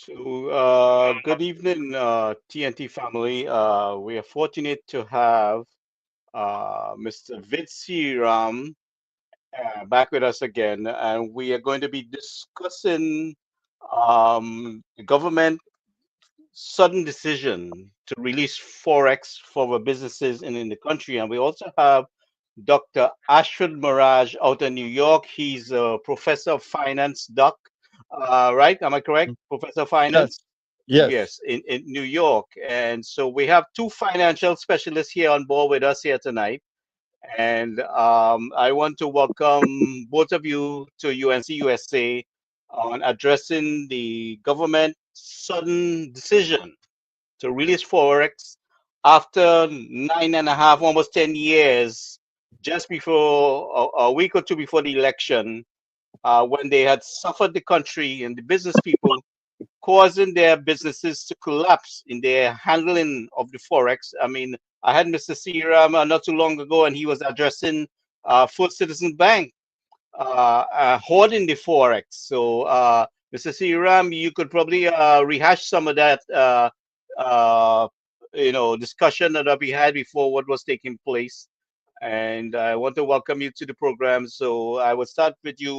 Good evening, TNT family. We are fortunate to have Mr. Seereeram back with us again, and we are going to be discussing the government sudden decision to release forex for the businesses in the country, and we also have Dr. Ashford Maharaj out in New York. He's a professor of finance, doc. Right? Am I correct? Professor of Yes, finance? yes. Yes, in New York. And so we have two financial specialists here on board with us here tonight. And I want to welcome both of you to UNC USA on addressing the government sudden decision to release Forex after 9.5, almost 10 years, just before a week or two before the election, when they had suffered the country and the business people, causing their businesses to collapse in their handling of the forex. I mean, I had Mr. Seereeram not too long ago, and he was addressing First Citizen Bank hoarding the forex. So, Mr. Seereeram, you could probably rehash some of that, uh, discussion that we had before what was taking place. And I want to welcome you to the program. So I will start with you,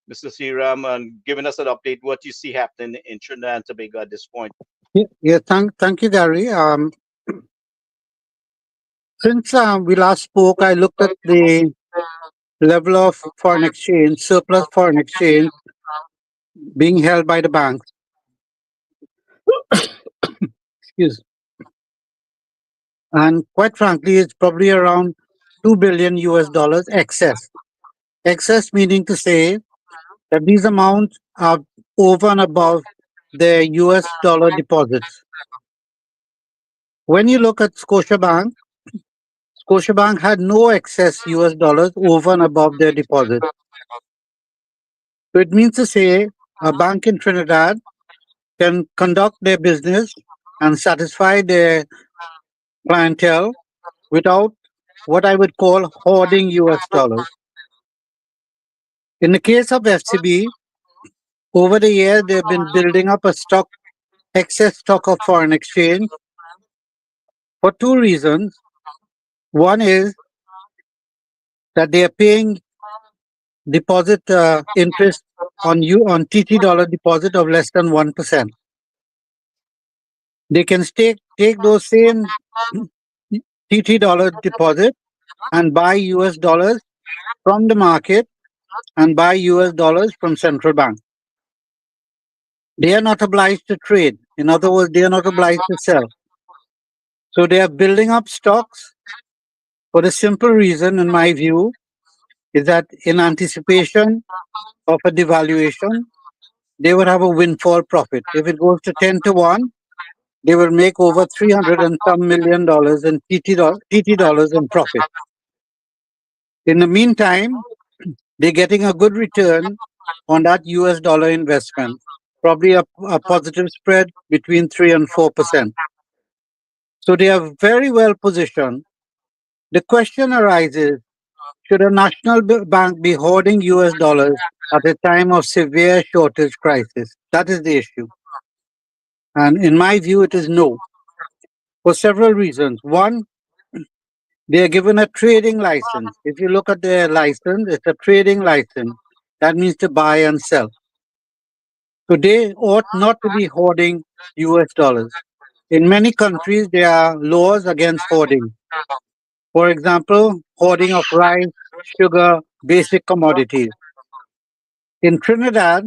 Mr. Seereeram, and giving us an update what you see happening in Trinidad and Tobago at this point. Thank you, Gary. Since we last spoke, I looked at the level of foreign exchange, surplus foreign exchange being held by the banks. Excuse. And quite frankly, it's probably around 2 billion US dollars excess. Excess meaning to say that these amounts are over and above their US dollar deposits. When you look at Scotiabank had no excess US dollars over and above their deposit. So it means to say a bank in Trinidad can conduct their business and satisfy their clientele without what I would call hoarding US dollars. In the case of FCB, over the years they've been building up a excess stock of foreign exchange for two reasons. One is that they are paying deposit interest on TT dollar deposit of less than 1%. They can take those same TT dollar deposit and buy US dollars from the market and buy US dollars from central bank. They are not obliged to trade. In other words, they are not obliged to sell. So they are building up stocks for the simple reason, in my view, is that in anticipation of a devaluation, they would have a windfall profit. If it goes to 10 to 1, they will make over 300 and some million dollars in TT dollars in profit. In the meantime, they're getting a good return on that US dollar investment, probably a positive spread between 3 and 4%. So they are very well positioned. The question arises, should a national bank be hoarding US dollars at a time of severe shortage crisis? That is the issue. And in my view, it is no, for several reasons. One, they are given a trading license. If you look at their license, it's a trading license. That means to buy and sell. So they ought not to be hoarding US dollars. In many countries, there are laws against hoarding. For example, hoarding of rice, sugar, basic commodities. In Trinidad,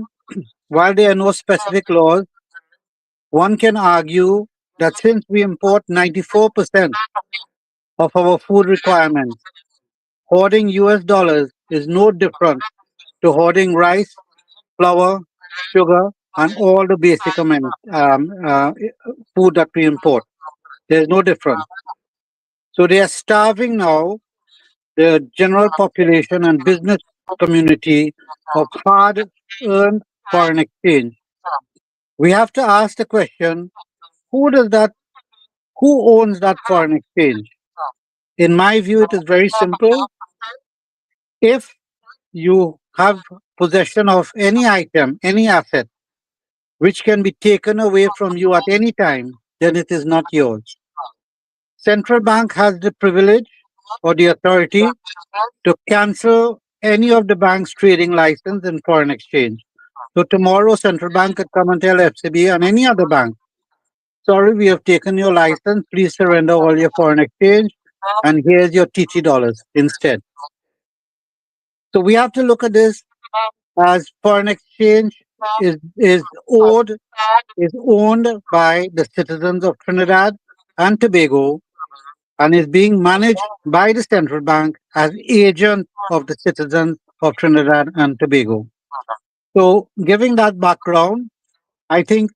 while there are no specific laws, one can argue that since we import 94% of our food requirements, hoarding US dollars is no different to hoarding rice, flour, sugar, and all the basic food that we import. There's no difference. So they are starving now the general population and business community of hard earned foreign exchange. We have to ask the question, who owns that foreign exchange? In my view, it is very simple. If you have possession of any item, any asset, which can be taken away from you at any time, then it is not yours. Central bank has the privilege or the authority to cancel any of the bank's trading license in foreign exchange. So tomorrow, central bank could come and tell FCB and any other bank, sorry, we have taken your license. Please surrender all your foreign exchange, and here's your TT dollars instead. So we have to look at this as foreign exchange is owned by the citizens of Trinidad and Tobago and is being managed by the central bank as agent of the citizens of Trinidad and Tobago. So, giving that background, I think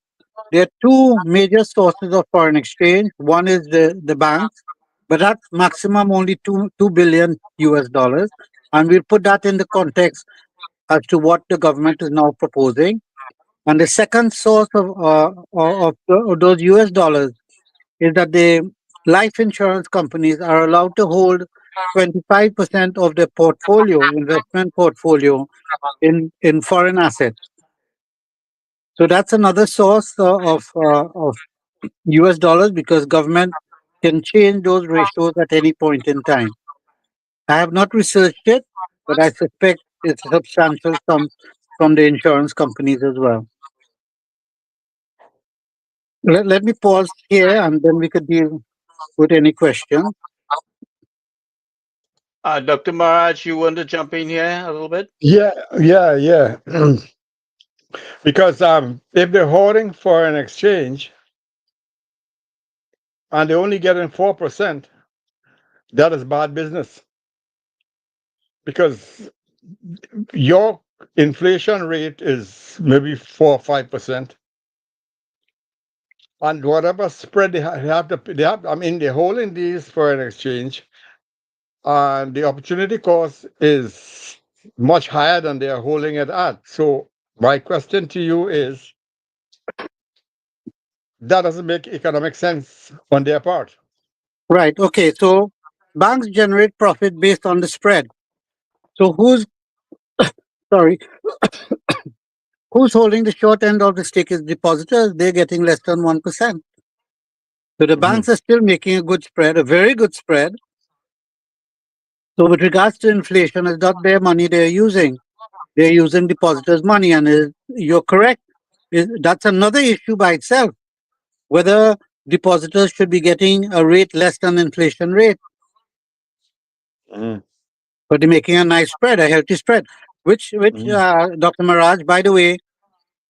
there are two major sources of foreign exchange. One is the banks, but that's maximum only two billion US dollars. And we'll put that in the context as to what the government is now proposing. And the second source of those US dollars is that the life insurance companies are allowed to hold 25% of their portfolio, investment portfolio, in foreign assets. So that's another source of US dollars because government can change those ratios at any point in time. I have not researched it, but I suspect it's a substantial sum from the insurance companies as well. Let me pause here and then we could deal with any questions. Dr. Maharaj, you want to jump in here a little bit? Yeah, yeah. Because if they're hoarding for an exchange and they're only getting 4%, that is bad business. Because your inflation rate is maybe 4 or 5%, and whatever spread they have. I mean, they're holding these for an exchange, and the opportunity cost is much higher than they are holding it at. So my question to you is, that doesn't make economic sense on their part. Right. Okay. So banks generate profit based on the spread. So sorry, who's holding the short end of the stick is depositors. They're getting less than 1%. So the Mhm. banks are still making a good spread, a very good spread. So with regards to inflation, it's not their money they're using. They're using depositors' money. And you're correct. That's another issue by itself. Whether depositors should be getting a rate less than inflation rate, Mhm. but they're making a nice spread, a healthy spread. Which Mhm. Dr. Maharaj, by the way,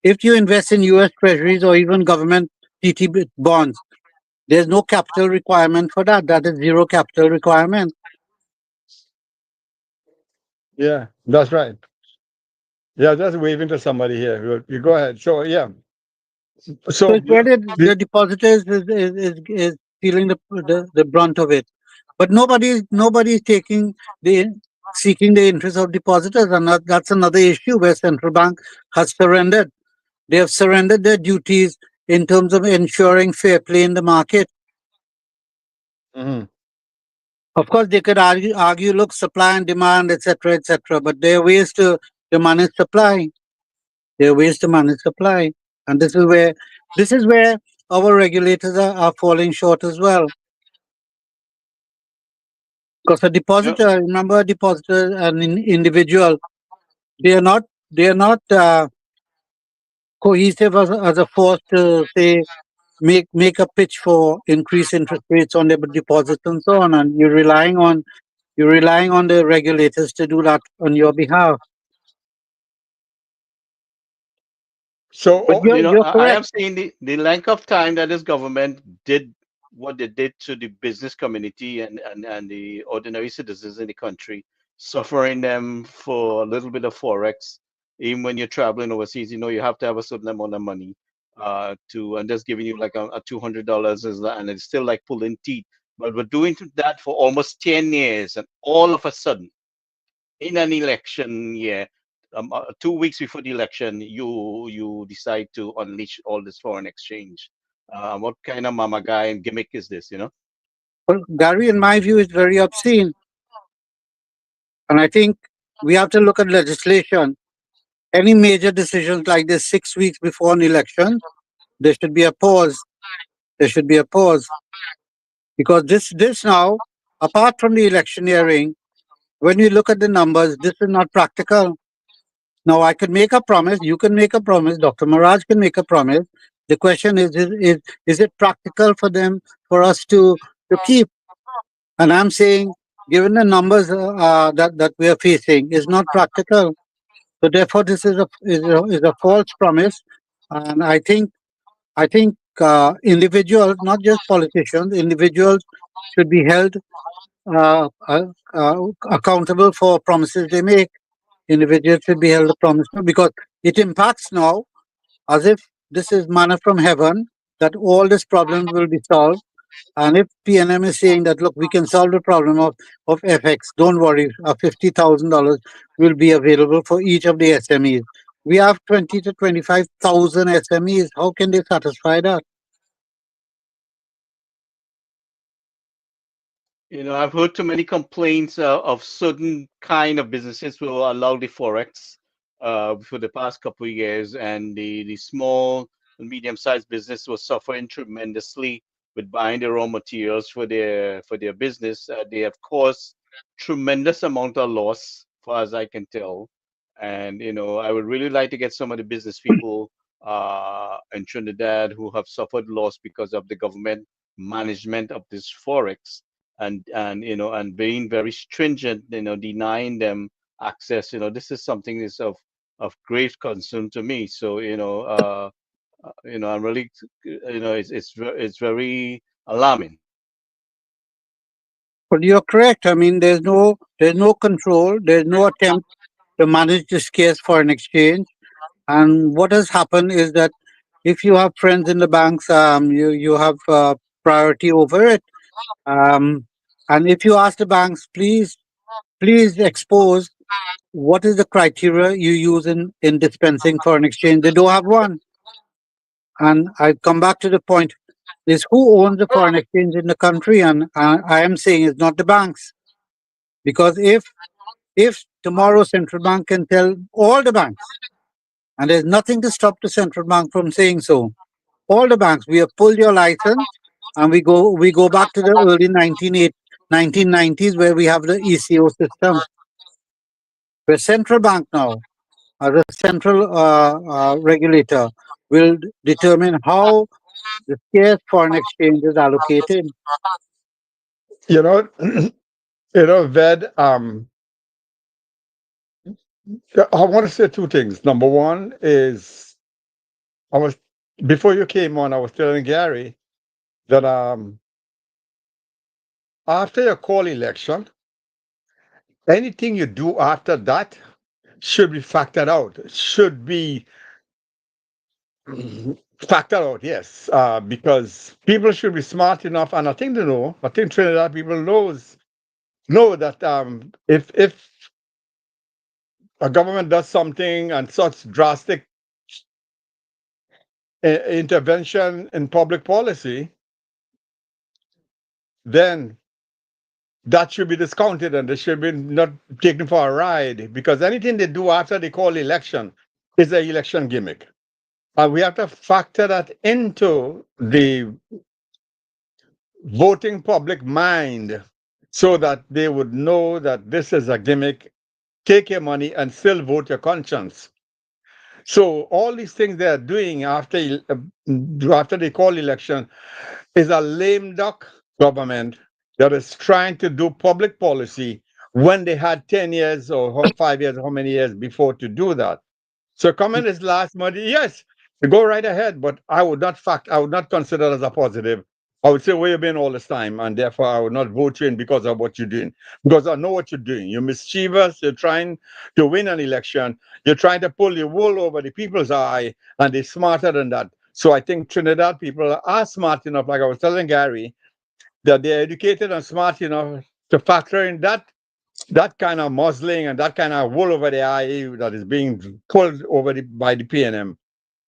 if you invest in U.S. Treasuries or even government TT bonds, there's no capital requirement for that. That is zero capital requirement. Yeah, that's right. Yeah, just waving to somebody here. You go ahead. So yeah. So So it's where the, the depositors is feeling the brunt of it. But nobody's taking the seeking the interest of depositors, and that's another issue where central bank has surrendered. They have surrendered their duties in terms of ensuring fair play in the market. Mhm. Of course, they could argue, look, supply and demand, etc., etc. But there are ways to manage supply. There are ways to manage supply, and this is where our regulators are falling short as well. Because a No. depositor, remember, a depositor, an individual, they are not they are not cohesive as a force to say make a pitch for increased interest rates on their deposits and so on, and you're relying on the regulators to do that on your behalf. so But oh, you're I correct. have seen the length of time that this government did what they did to the business community and the ordinary citizens in the country, suffering them for a little bit of forex. Even when you're traveling overseas, you have to have a certain amount of money and just giving you like a $200 and it's still like pulling teeth. But we're doing that for almost 10 years, and all of a sudden, in an election year, 2 weeks before the election, you decide to unleash all this foreign exchange. What kind of mama guy and gimmick is this? Well, Gary, in my view, is very obscene, and I think we have to look at legislation. any major decisions like this 6 weeks before an election, there should be a pause. There should be a pause because this now, apart from the electioneering, when you look at the numbers, this is not practical. Now, I can make a promise, you can make a promise, Dr. Maharaj can make a promise. The question is it practical for them, for us to keep? And I'm saying, given the numbers that we are facing, is not practical. So therefore, this is a false promise. And I think individuals, not just politicians, individuals should be held accountable for promises they make. Individuals should be held accountable because it impacts now as if this is manna from heaven, that all these problems will be solved. And if PNM is saying that, look, we can solve the problem of FX, don't worry, $50,000 will be available for each of the SMEs. We have 20 to 25,000 SMEs. How can they satisfy that? I've heard too many complaints of certain kind of businesses who allow the forex for the past couple of years, and the small and medium-sized business was suffering tremendously with buying the raw materials for their business. They have caused tremendous amount of loss, far as I can tell. And I would really like to get some of the business people in Trinidad who have suffered loss because of the government management of this forex and being very stringent, denying them access. This is something that's of great concern to me. So I'm really, it's very alarming. But you're correct. I mean, there's no control. There's no attempt to manage this scarce foreign exchange. And what has happened is that if you have friends in the banks, you have priority over it. Um, and if you ask the banks, please expose what is the criteria you use in dispensing foreign exchange. They don't have one. And I come back to the point: is who owns the foreign exchange in the country? And I am saying it's not the banks, because if tomorrow central bank can tell all the banks, and there's nothing to stop the central bank from saying so, all the banks, we have pulled your license, and we go back to the early 1990s where we have the ECO system, where central bank now, as a central regulator, will determine how the scarce foreign exchange is allocated. You know, Ved, I want to say two things. Number one is I was before you came on, I was telling Gary that after your call election, anything you do after that should be factored out. Should be factored out, yes, because people should be smart enough, and I think they know. I think Trinidad people know that if a government does something and such drastic intervention in public policy, then that should be discounted and they should be not taken for a ride, because anything they do after they call election is an election gimmick. And we have to factor that into the voting public mind so that they would know that this is a gimmick, take your money and still vote your conscience. So all these things they are doing after they call election is a lame duck government that is trying to do public policy when they had 10 years or 5 years, how many years before to do that. So comment is last month, yes, go right ahead, but I would not consider it as a positive. I would say where you've been all this time, and therefore I would not vote you in because of what you're doing. Because I know what you're doing. You're mischievous, you're trying to win an election, you're trying to pull your wool over the people's eye, and they're smarter than that. So I think Trinidad people are smart enough, like I was telling Gary, that they're educated and smart enough to factor in that kind of muzzling and that kind of wool over the eye that is being pulled by the PNM.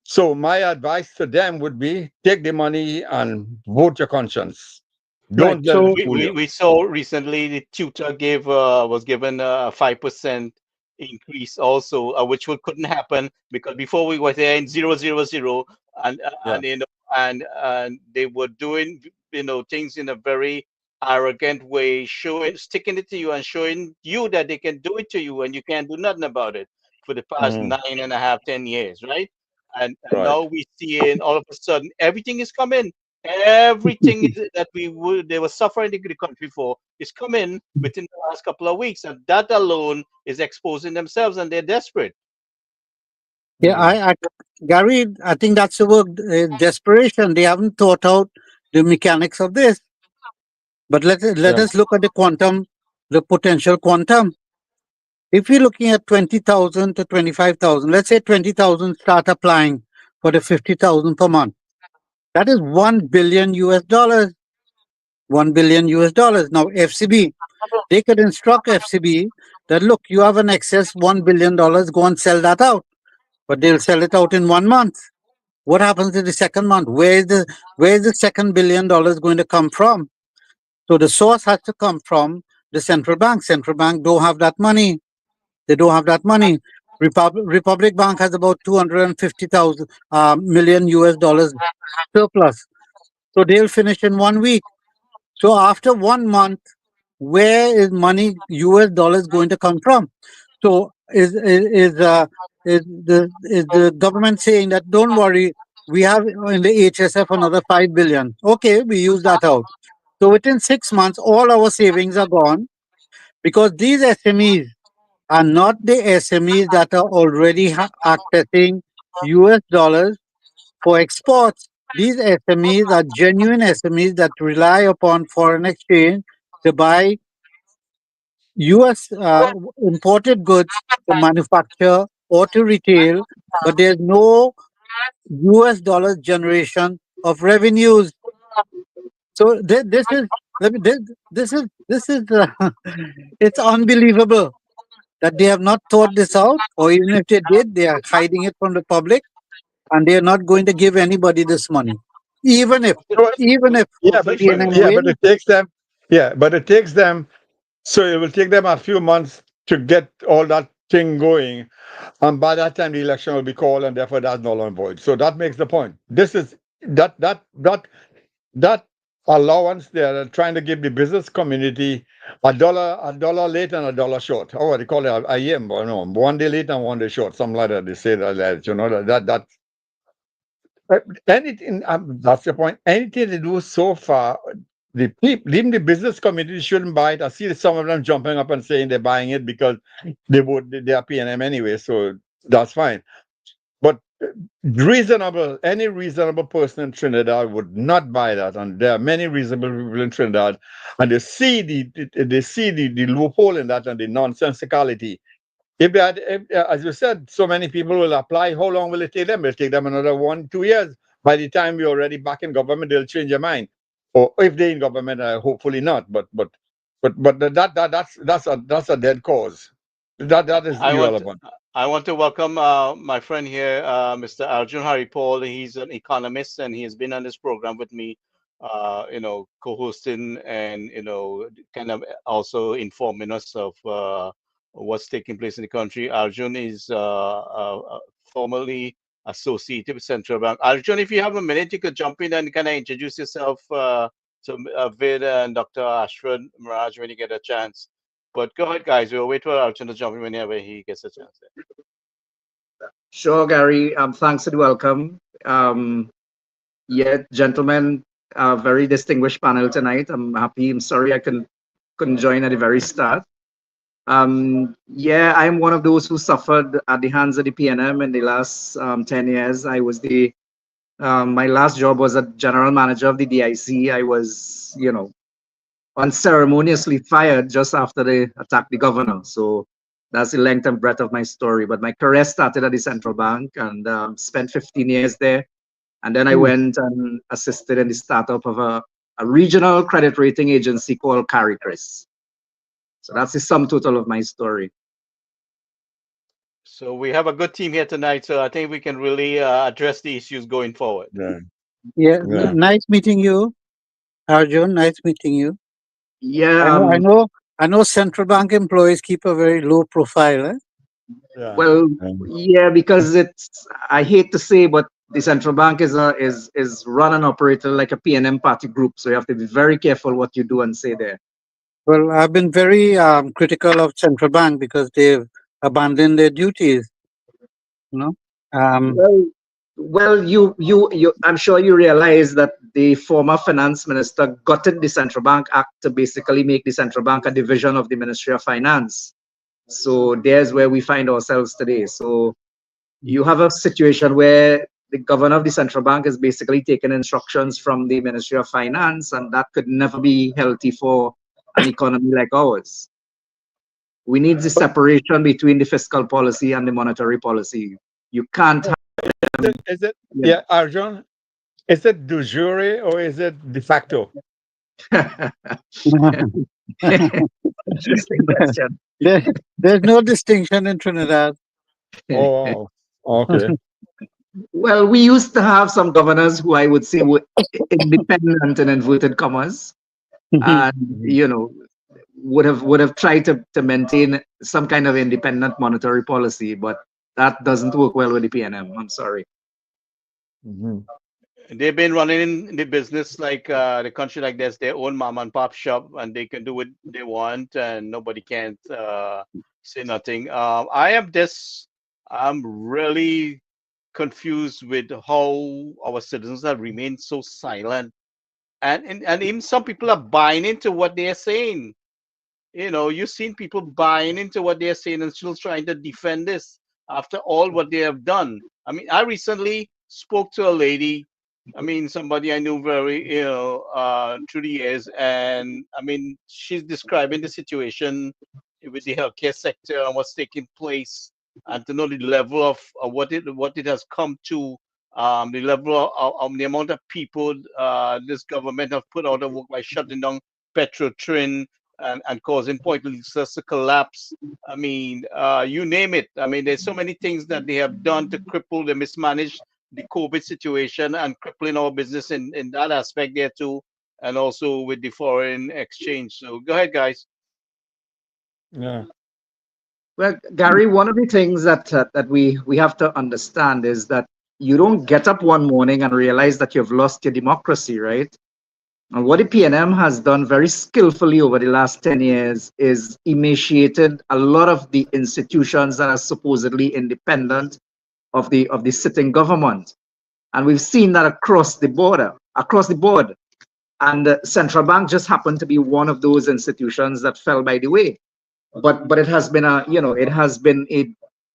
So my advice to them would be take the money and vote your conscience. Right. Don't let it So We, fool we, you. we saw recently the tutor was given a 5% increase also, which couldn't happen because before we were there in 000, and Yeah. and they were doing things in a very arrogant way, showing sticking it to you and showing you that they can do it to you and you can't do nothing about it for the past Hmm. 9.5, 10 years, right? And Right. now we see in all of a sudden everything is coming. Everything that they were suffering the country for is coming within the last couple of weeks, and that alone is exposing themselves, and they're desperate. Yeah, Hmm. Gary, I think that's the word, desperation. They haven't thought out the mechanics of this. But let Yeah. us look at the quantum, the potential quantum. If we're looking at 20,000 to 25,000, let's say 20,000 start applying for the 50,000 per month. That is 1 billion US dollars. 1 billion US dollars. Now, FCB, they could instruct FCB that, look, you have an excess $1 billion, go and sell that out. But they'll sell it out in 1 month. What happens in the second month? Where is the second $1 billion going to come from? So the source has to come from the central bank. Central bank don't have that money. They don't have that money. Republic Bank has about 250,000 million US dollars surplus. So they'll finish in 1 week. So after 1 month, where is money US dollars going to come from? So is the government saying that, don't worry, we have in the HSF another 5 billion. Okay, we use that out. So within 6 months, all our savings are gone because these SMEs are not the SMEs that are already accessing US dollars for exports. These SMEs are genuine SMEs that rely upon foreign exchange to buy US imported goods to manufacture or to retail, but there's no US dollar generation of revenues. So this is let me- this is it's unbelievable that they have not thought this out, or even if they did, they are hiding it from the public, and they are not going to give anybody this money, even if Well, even if yeah, but, Hopefully, but PNM yeah, but wins. it takes them. Yeah, but it takes them. So it will take them a few months to get all that thing going, and by that time the election will be called, and therefore that's null and void. So that makes the point. This is that allowance they are trying to give the business community a dollar late and a dollar short. Oh, what they call it? I am, no, 1 day late and 1 day short, something like that. They say that, uh, anything. That's the point. Anything they do so far, the people, even the business community shouldn't buy it. I see some of them jumping up and saying they're buying it because they are paying them anyway, so that's fine. But any reasonable person in Trinidad would not buy that, and there are many reasonable people in Trinidad, and they see the loophole in that and the nonsensicality. If they had, as you said, so many people will apply, how long will it take them? It'll take them another 1, 2 years. By the time we're already back in government, they'll change their mind. Or if they're in government, hopefully not. But that's a dead cause. That is I want irrelevant. I want to welcome my friend here, Mr. Arjun Harripaul. He's an economist and he has been on this program with me, co-hosting and kind of also informing us of what's taking place in the country. Arjun is formerly associated with Central Bank. Arjun, if you have a minute, you could jump in and kind of introduce yourself to Vid and Dr. Ashford, Maharaj, when you get a chance. But go ahead, guys. We'll wait for Arjun to jump in whenever he gets a chance. Sure, Gary. Thanks for the welcome. Yeah, gentlemen, very distinguished panel tonight. I'm happy. I'm sorry I couldn't join at the very start. Yeah, I'm one of those who suffered at the hands of the PNM in the last 10 years. I was my last job was a general manager of the DIC. I was, unceremoniously fired just after they attacked the governor. So that's the length and breadth of my story. But my career started at the central bank and spent 15 years there. And then I Hmm. went and assisted in the startup of a regional credit rating agency called CariCris. So that's the sum total of my story. So we have a good team here tonight. So I think we can really address the issues going forward. Yeah, Yeah, yeah. nice meeting you, Arjun. Nice meeting you. I Yeah, know, I know, I know. Central bank employees keep a very low profile. Eh? Yeah. Well, yeah, because I hate to say, but the central bank is run and operated like a PNM party group. So you have to be very careful what you do and say there. Well, I've been very critical of central bank because they've abandoned their duties. You know, um, Well, you. I'm sure you realize that the former finance minister gutted the Central Bank Act to basically make the central bank a division of the Ministry of Finance. So there's where we find ourselves today. So you have a situation where the governor of the central bank is basically taking instructions from the Ministry of Finance, and that could never be healthy for an economy like ours. We need the separation between the fiscal policy and the monetary policy. You can't have Is it, yeah. yeah, Arjun? Is it de jure or is it de facto? Interesting question. there, there's no distinction in Trinidad. Oh, okay. Well, we used to have some governors who I would say were independent in inverted commas, and Mhm. would have tried to maintain some kind of independent monetary policy, but that doesn't work well with the PNM. I'm sorry. Mhm. They've been running in the business like the country like that's their own mom and pop shop, and they can do what they want, and nobody can say nothing. I'm really confused with how our citizens have remained so silent, and even some people are buying into what they are saying. You've seen people buying into what they're saying and still trying to defend this after all what they have done. I mean, I recently spoke to a lady, I mean, somebody I knew very, through the years, and I mean, she's describing the situation with the healthcare sector and what's taking place, and to know the level of what it has come to, the level of the amount of people this government have put out of work by shutting down Petrotrin and causing pointless to collapse. I mean, you name it. I mean, there's so many things that they have done to cripple the mismanage the COVID situation and crippling our business in that aspect there too, and also with the foreign exchange. So go ahead, guys. Yeah. Well, Gary, one of the things that we have to understand is that you don't get up one morning and realize that you've lost your democracy, right? And what the PNM has done very skillfully over the last 10 years is emaciated a lot of the institutions that are supposedly independent of the sitting government. And we've seen that across the board. And the central bank just happened to be one of those institutions that fell by the way. But it has been a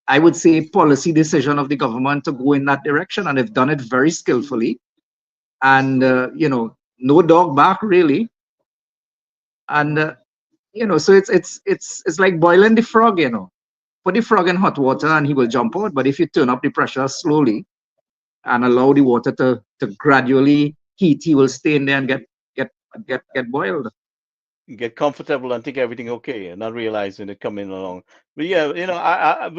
I would say policy decision of the government to go in that direction, and they've done it very skillfully. And no dog bark really. And so it's like boiling the frog. Put the frog in hot water and he will jump out. But if you turn up the pressure slowly and allow the water to gradually heat, he will stay in there and get boiled. Get comfortable and think everything okay, and not realizing it coming along. But yeah,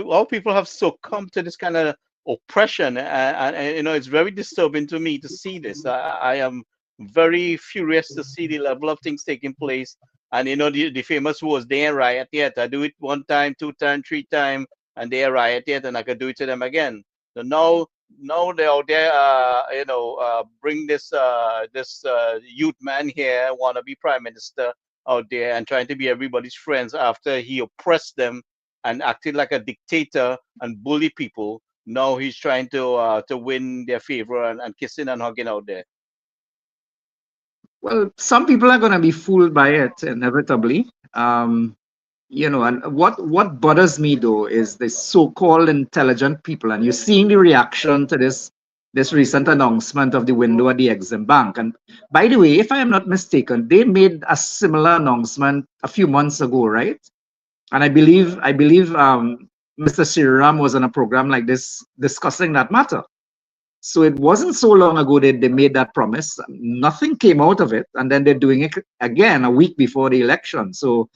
all people have succumbed to this kind of oppression, and it's very disturbing to me to see this. I am very furious to see the level of things taking place, and the famous words, "They ain't riot yet." I do it one time, two time, three time, and they ain't riot yet, and I could do it to them again. So now they're out there, bring this youth man here, wanna be prime minister out there and trying to be everybody's friends after he oppressed them and acted like a dictator and bully people. Now he's trying to win their favor and kissing and hugging out there. Well, some people are going to be fooled by it inevitably. And what bothers me though is the so-called intelligent people, and you're seeing the reaction to this recent announcement of the window at the Exim Bank. And by the way, if I am not mistaken, they made a similar announcement a few months ago, right? And I believe Mr. Seereeram was on a program like this discussing that matter. So it wasn't so long ago that they made that promise. Nothing came out of it, and then they're doing it again a week before the election. So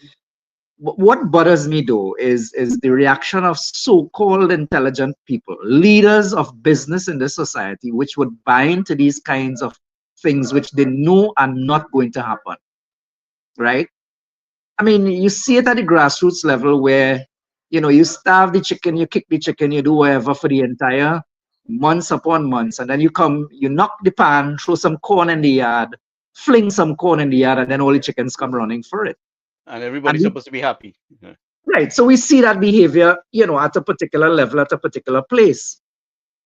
what bothers me though is the reaction of so-called intelligent people, leaders of business in this society, which would buy into these kinds of things which they know are not going to happen, right? I mean, you see it at the grassroots level where You starve the chicken, you kick the chicken, you do whatever for the entire months upon months, and then you come, you knock the pan, throw some corn in the yard, fling some corn in the yard, and then all the chickens come running for it. And And everybody's supposed to be happy. Yeah. right, so we see that behavior, at a particular level, at a particular place.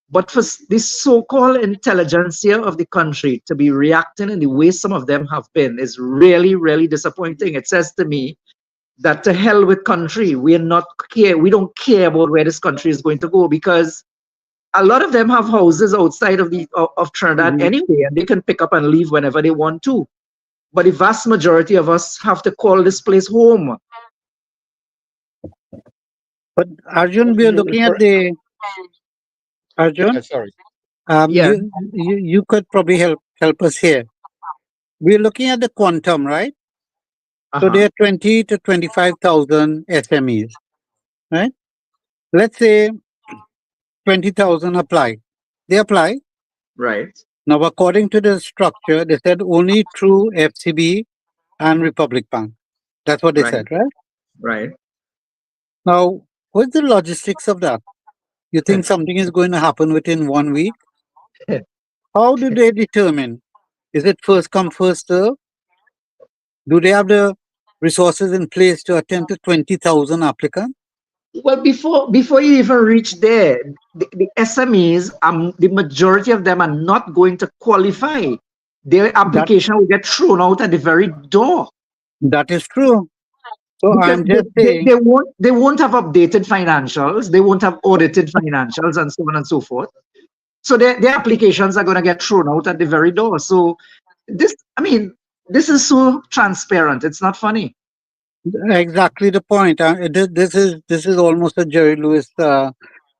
But for this so-called intelligentsia of the country to be reacting in the way some of them have been is really, really disappointing. It says to me that to hell with country, we don't care about where this country is going to go, because a lot of them have houses outside of Trinidad Mhm. anyway, and they can pick up and leave whenever they want to. But the vast majority of us have to call this place home. But Arjun, we are looking at the Arjun. Yeah, sorry. Yeah. You could probably help us here. We're looking at the quantum, right? So Uh-huh. there are 20 to 25,000 SMEs, right? Let's say 20,000 apply. They apply. Right. Now, according to the structure, they said only through FCB and Republic Bank. That's what they Right. said, right? Right. Now, what's the logistics of that? You think something is going to happen within 1 week? How do they determine? Is it first come, first serve? Do they have the resources in place to attend to 20,000 applicants? Well, before you even reach there, the SMEs, the majority of them are not going to qualify. Their That application will get thrown out at the very door, that is true. So because I'm just saying they won't have updated financials, they won't have audited financials, and so on and so forth. So their applications are going to get thrown out at the very door. So this is so transparent. It's not funny. exactly the point. This is almost a Jerry Lewis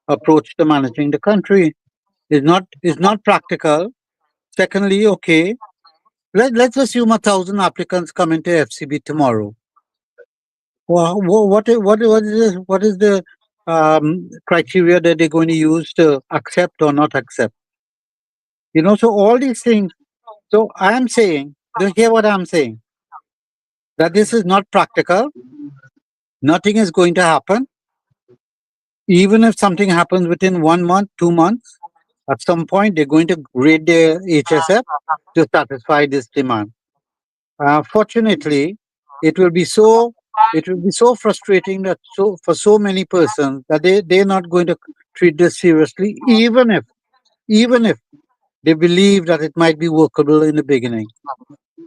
approach to managing the country. It's not practical. Secondly, okay, let's assume 1,000 applicants come into FCB tomorrow. Well, what is the criteria that they're going to use to accept or not accept? So all these things. So I am saying, do you hear what I'm saying? That this is not practical. Nothing is going to happen. Even if something happens within 1 month, 2 months, at some point they're going to grade their HSF to satisfy this demand. Fortunately, it will be so frustrating that for so many persons that they're not going to treat this seriously, even if they believe that it might be workable in the beginning.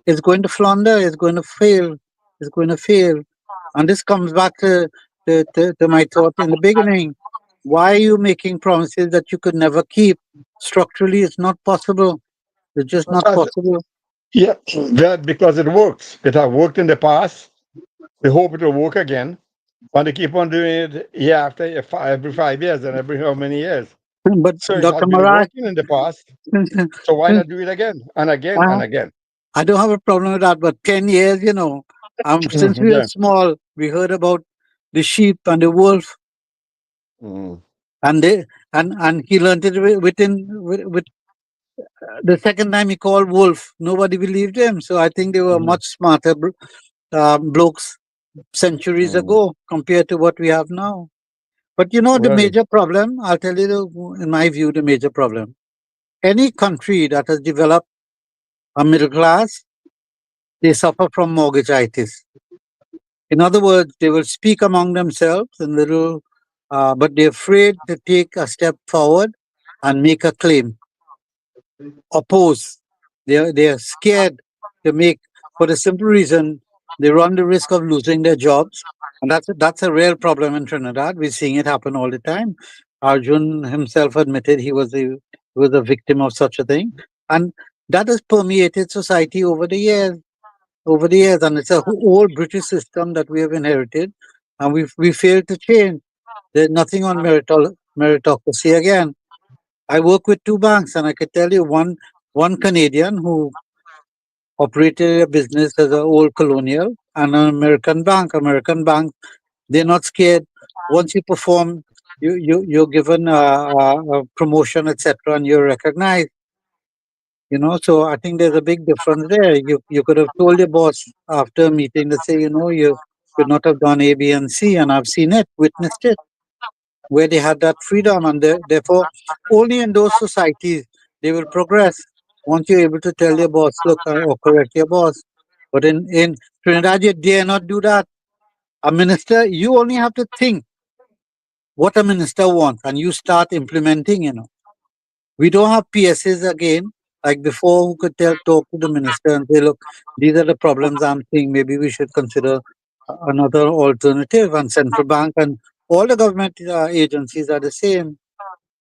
It's going to flounder, it's going to fail, it's going to fail. And this comes back to my thought in the beginning. Why are you making promises that you could never keep? Structurally, it's not possible. It's just not Because, possible. yeah, because it works. It has worked in the past. We hope it will work again. And they keep on doing it year after year, every 5 years and every how many years. But So it has Dr. been Maharaj, working in the past. So why not do it again and again and again? I don't have a problem with that, but 10 years, since we were Yeah. small, we heard about the sheep and the wolf, Mm. and he learned it with the second time he called wolf. Nobody believed him. So I think they were Mm. much smarter blokes centuries Mm. ago compared to what we have now. But the Really? major problem, I'll tell you, in my view, the major problem. Any country that has developed a middle class, they suffer from mortgageitis. In other words, they will speak among themselves and but they're afraid to take a step forward and make a claim, oppose. They're scared to make, for the simple reason they run the risk of losing their jobs, and that's a real problem in Trinidad. We're seeing it happen all the time. Arjun himself admitted he was a victim of such a thing, and that has permeated society over the years. And it's a whole British system that we have inherited, and we failed to change. There's nothing on meritocracy again. I work with two banks, and I could tell you one Canadian who operated a business as an old colonial, and an American bank. American bank, they're not scared. Once you perform, you're given a promotion, etc., and you're recognized. So I think there's a big difference there. You could have told your boss after a meeting to say, could not have done A, B, and C, and I've seen it, witnessed it, where they had that freedom, and therefore only in those societies they will progress once you're able to tell your boss, look, or correct your boss. But in Trinidad, you dare not do that. A minister, you only have to think what a minister wants, and you start implementing. We don't have PSs again, like before, who could talk to the minister and say, look, these are the problems I'm seeing. Maybe we should consider another alternative. And central bank and all the government agencies are the same.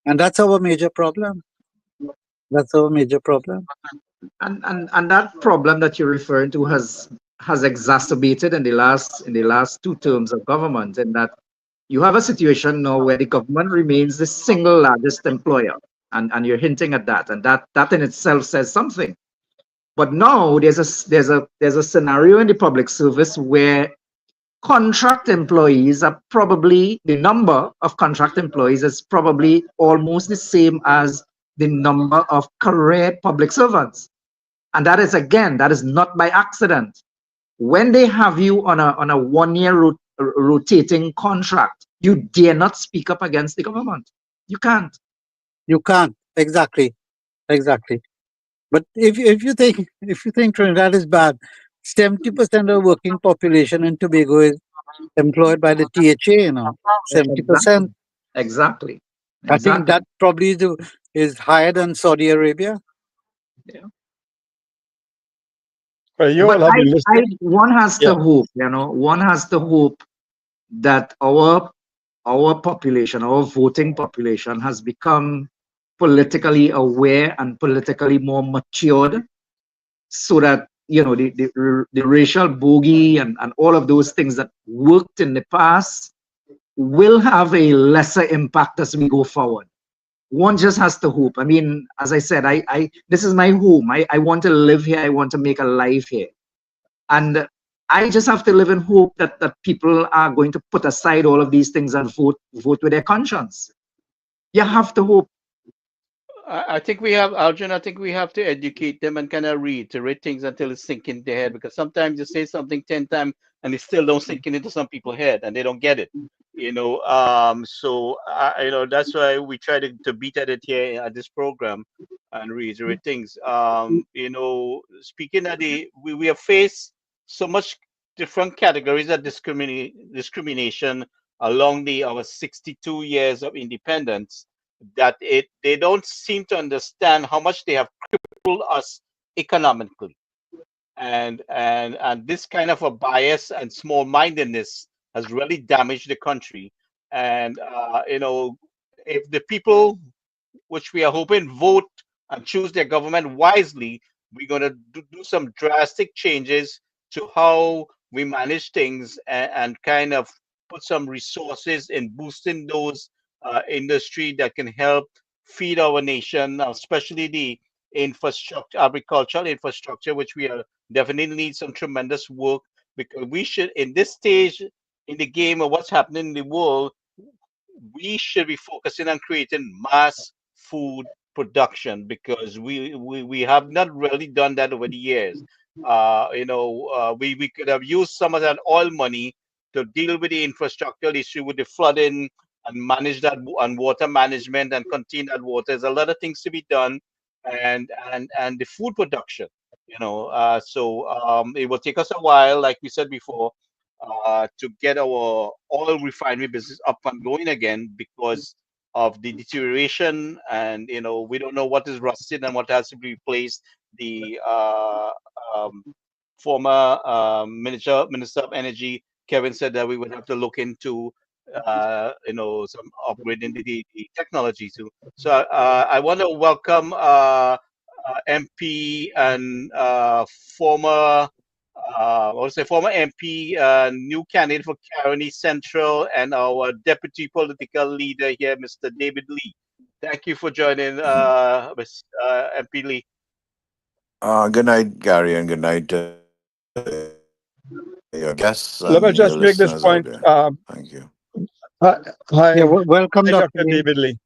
And that's our major problem. That's our major problem. And that problem that you're referring to has exacerbated in the last two terms of government, in that you have a situation now where the government remains the single largest employer, and you're hinting at that, and that in itself says something. But now there's a scenario in the public service where contract employees are probably, the number of contract employees is probably almost the same as the number of career public servants. And that is, again, that is not by accident. When they have you on a 1 year rotating contract, you dare not speak up against the government. You can't. You can't. Exactly. Exactly. But if you think Trinidad is bad, 70% of the working population in Tobago is employed by the THA. 70%. Exactly. I think that probably is higher than Saudi Arabia. Yeah. Well, you But all have been listening. one has Yeah. to hope, one has to hope that our population, our voting population, has become politically aware and politically more matured, so that the racial bogey and all of those things that worked in the past will have a lesser impact as we go forward. One just has to hope. I mean, as I said, I this is my home. I want to live here. I want to make a life here. And I just have to live in hope that people are going to put aside all of these things and vote with their conscience. You have to hope. I think we have, Arjun, I think we have to educate them and kind of reiterate things until it's sink in their head, because sometimes you say something 10 times and it still don't sink into some people's head and they don't get it. That's why we try to beat at it here at this program and reiterate things. Speaking of we have faced so much different categories of discrimination along our 62 years of independence, that they don't seem to understand how much they have crippled us economically, and this kind of a bias and small-mindedness has really damaged the country. And if the people, which we are hoping, vote and choose their government wisely, we're going to do some drastic changes to how we manage things, and kind of put some resources in boosting those industry that can help feed our nation, especially the infrastructure, agricultural infrastructure, which we are definitely need some tremendous work, because we should, in this stage in the game of what's happening in the world, we should be focusing on creating mass food production, because we have not really done that over the years. We could have used some of that oil money to deal with the infrastructural issue with the flooding and manage that, and water management and contain that water. There's a lot of things to be done, and the food production. It will take us a while, like we said before, to get our oil refinery business up and going again, because of the deterioration, and we don't know what is rusted and what has to be replaced. The um, former minister of energy, Kevin, said that we would have to look into some upgrading the technology too. So I want to welcome MP and former I would say former MP, new candidate for Caroni Central, and our deputy political leader here, Mr. David Lee. Thank you for joining, MP Lee. Good night, Gary, and good night, your guests and your listeners Let out me there. just make this Thank point. you. Hi, Yeah, hi, welcome, hi, Dr. Dr. Lee. David Lee.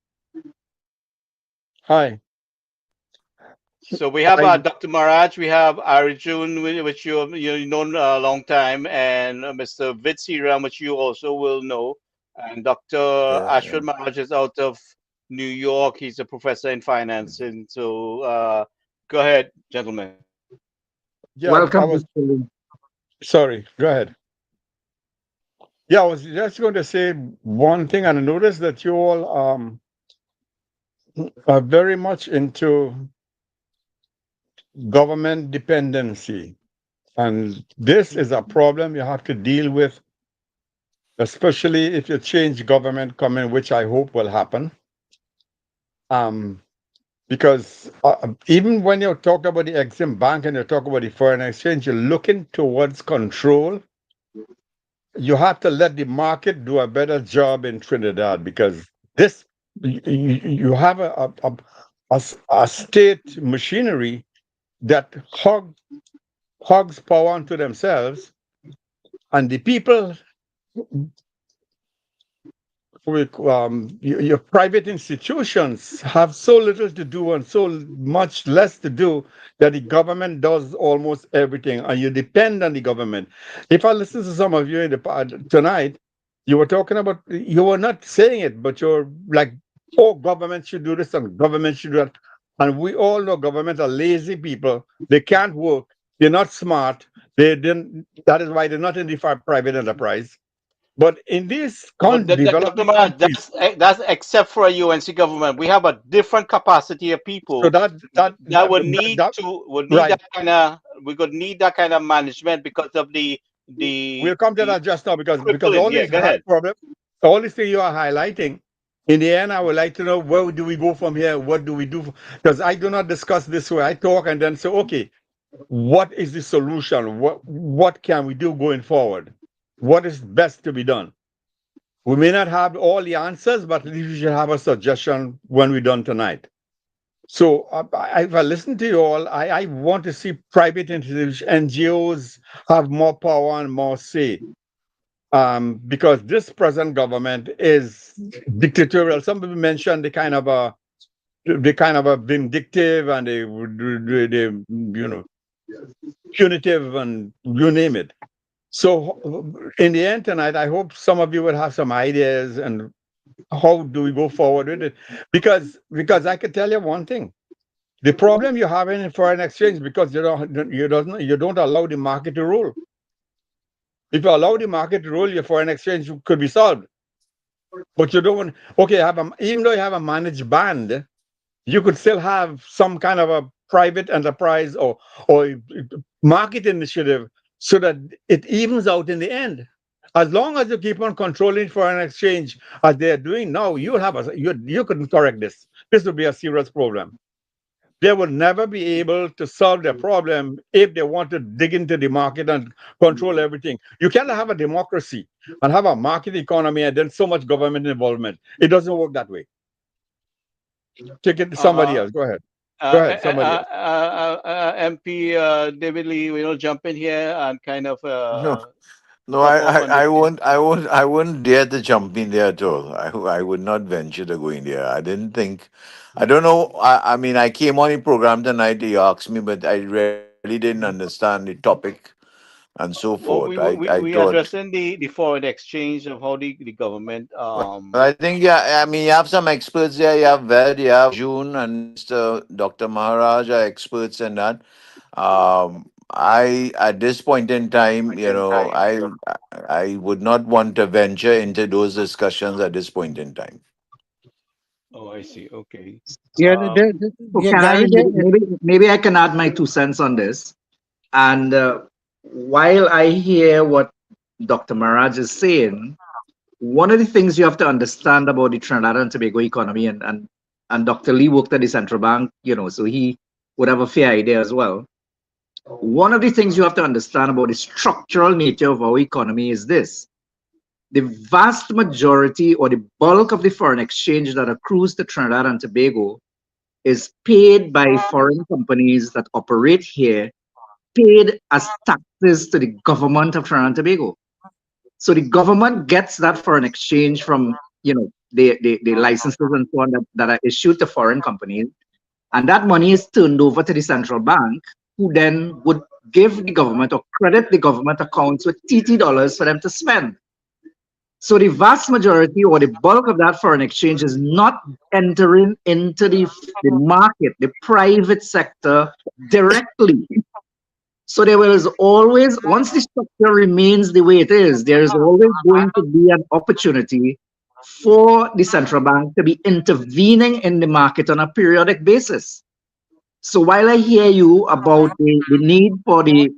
Hi. So we have I Dr. Maharaj, we have Arjoon, which you known a long time, and Mr. Seereeram, which you also will know, and Dr. Yeah, Ashford yeah. Maharaj is out of New York. He's a professor in finance, and so go ahead, gentlemen. yeah, I Welcome, was Mr. sorry. Go ahead. Yeah, I was just going to say one thing, and I noticed that you all are very much into government dependency, and this is a problem you have to deal with, especially if you change government coming, which I hope will happen. Um, because even when you talk about the Exim Bank and you talk about the foreign exchange, you're looking towards control. You have to let the market do a better job in Trinidad because this you have a state machinery that hogs power unto themselves, and the people with your private institutions have so little to do and so much less to do that the government does almost everything, and you depend on the government. If I listen to some of you in tonight, you were talking about, you were not saying it, but you're like, oh, government should do this and government should do that. And we all know government are lazy people. They can't work. They're not smart. They didn't. That is why they're not in the private enterprise. But in these But Dr. developing Maharaj, countries, that's except for a UNC government. We have a different capacity of so people that that that that, that, that would need right. that kind of we could need that kind of management because of We'll come to the that just now because crippling. all Yeah, these go ahead. problems, all these things you are highlighting. In the end, I would like to know where do we go from here? What do we do? Because I do not discuss this way. I talk and then say, okay, what is the solution? What can we do going forward? What is best to be done? We may not have all the answers, but at least we should have a suggestion when we're done tonight. So if I listen to you all, I want to see private institutions, NGOs have more power and more say. Because this present government is dictatorial. Some people mentioned the kind of a vindictive and the punitive and you name it. So in the end tonight, I hope some of you will have some ideas and how do we go forward with it? Because I can tell you one thing. The problem you have in foreign exchange because you don't allow the market to rule. If you allow the market to rule, your foreign exchange could be solved. But you don't. Okay, even though you have a managed band, you could still have some kind of a private enterprise or market initiative so that it evens out in the end. As long as you keep on controlling foreign exchange as they're doing now, you couldn't correct this. This would be a serious problem. They will never be able to solve their problem if they want to dig into the market and control everything. You cannot have a democracy and have a market economy and then so much government involvement. It doesn't work that way. Take it to somebody Uh, else. Go ahead. Go ahead. Somebody else. MP David Lee, jump in here and kind of No, no, top off on this. I wouldn't dare to jump in there at all. I would not venture to go in there. I didn't think, I don't know. I mean, I came on the program tonight. He asked me, but I really didn't understand the topic and so forth. Well, I we thought. addressing the foreign exchange of how the government Well, I think, yeah, I mean, you have some experts there. You have Ved, you have Arjun and Mr. Dr. Maharaj are experts in that. I, at this point in time, I would not want to venture into those discussions at this point in time. oh, I see. Okay. Yeah, So yeah, can I Gary, maybe I can add my 2 cents on this. And while I hear what Dr. Maharaj is saying, one of the things you have to understand about the Trinidad and Tobago economy, and Dr. Lee worked at the central bank, so he would have a fair idea as well. One of the things you have to understand about the structural nature of our economy is this: the vast majority or the bulk of the foreign exchange that accrues to Trinidad and Tobago is paid by foreign companies that operate here, paid as taxes to the government of Trinidad and Tobago. So the government gets that foreign exchange from the licenses and so on that are issued to foreign companies. And that money is turned over to the central bank, who then would give the government or credit the government accounts with TT dollars for them to spend. So the vast majority or the bulk of that foreign exchange is not entering into the market, the private sector directly. So there is always, once the structure remains the way it is, there is always going to be an opportunity for the central bank to be intervening in the market on a periodic basis. So while I hear you about the need for the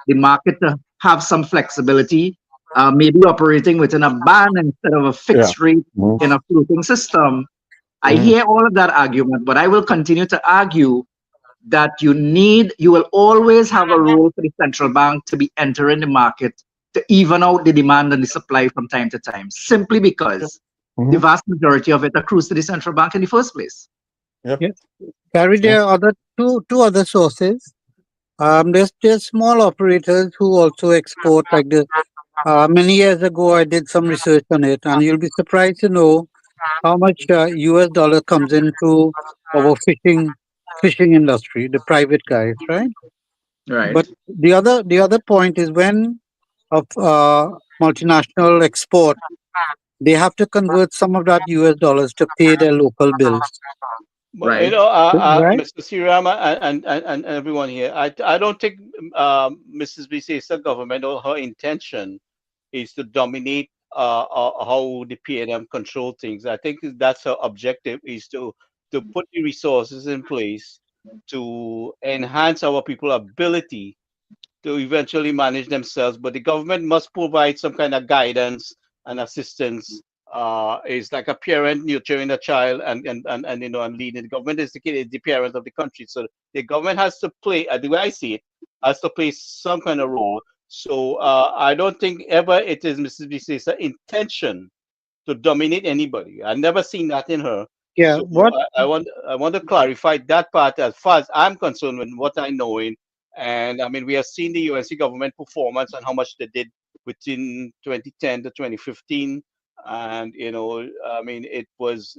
market to have some flexibility, maybe operating within a band instead of a Yeah. fixed rate Mhm. in a floating system, I Mhm. hear all of that argument, but I will continue to argue that you will always have a role for the central bank to be entering the market to even out the demand and the supply from time to time, simply because the Mhm. vast majority of it accrues to the central bank in the first place. Yep. Yes. Gary, Yeah. there are two other sources. There's small operators who also export. Like the many years ago, I did some research on it, and you'll be surprised to know how much U.S. dollar comes into our fishing industry, the private guys, right? Right. But the other point is when of multinational export, they have to convert some of that U.S. dollars to pay their local bills, Well, Right. right? Mr. Seereeram and everyone here, I don't think Mrs. Bisesa government or her intention is to dominate how the PNM control things. I think that's her objective is to put the resources in place to enhance our people's ability to eventually manage themselves, but the government must provide some kind of guidance and assistance. It's like a parent nurturing a child and and leading. The government is the parent of the country, so the government has to play, the way I see it, has to play some kind of role. So I don't think ever it is Mrs. Bisesa's intention to dominate anybody. I've never seen that in her. Yeah. So What? I want to clarify that part as far as I'm concerned with what I know in. And I mean, we have seen the UNC government performance and how much they did within 2010 to 2015. And I mean, it was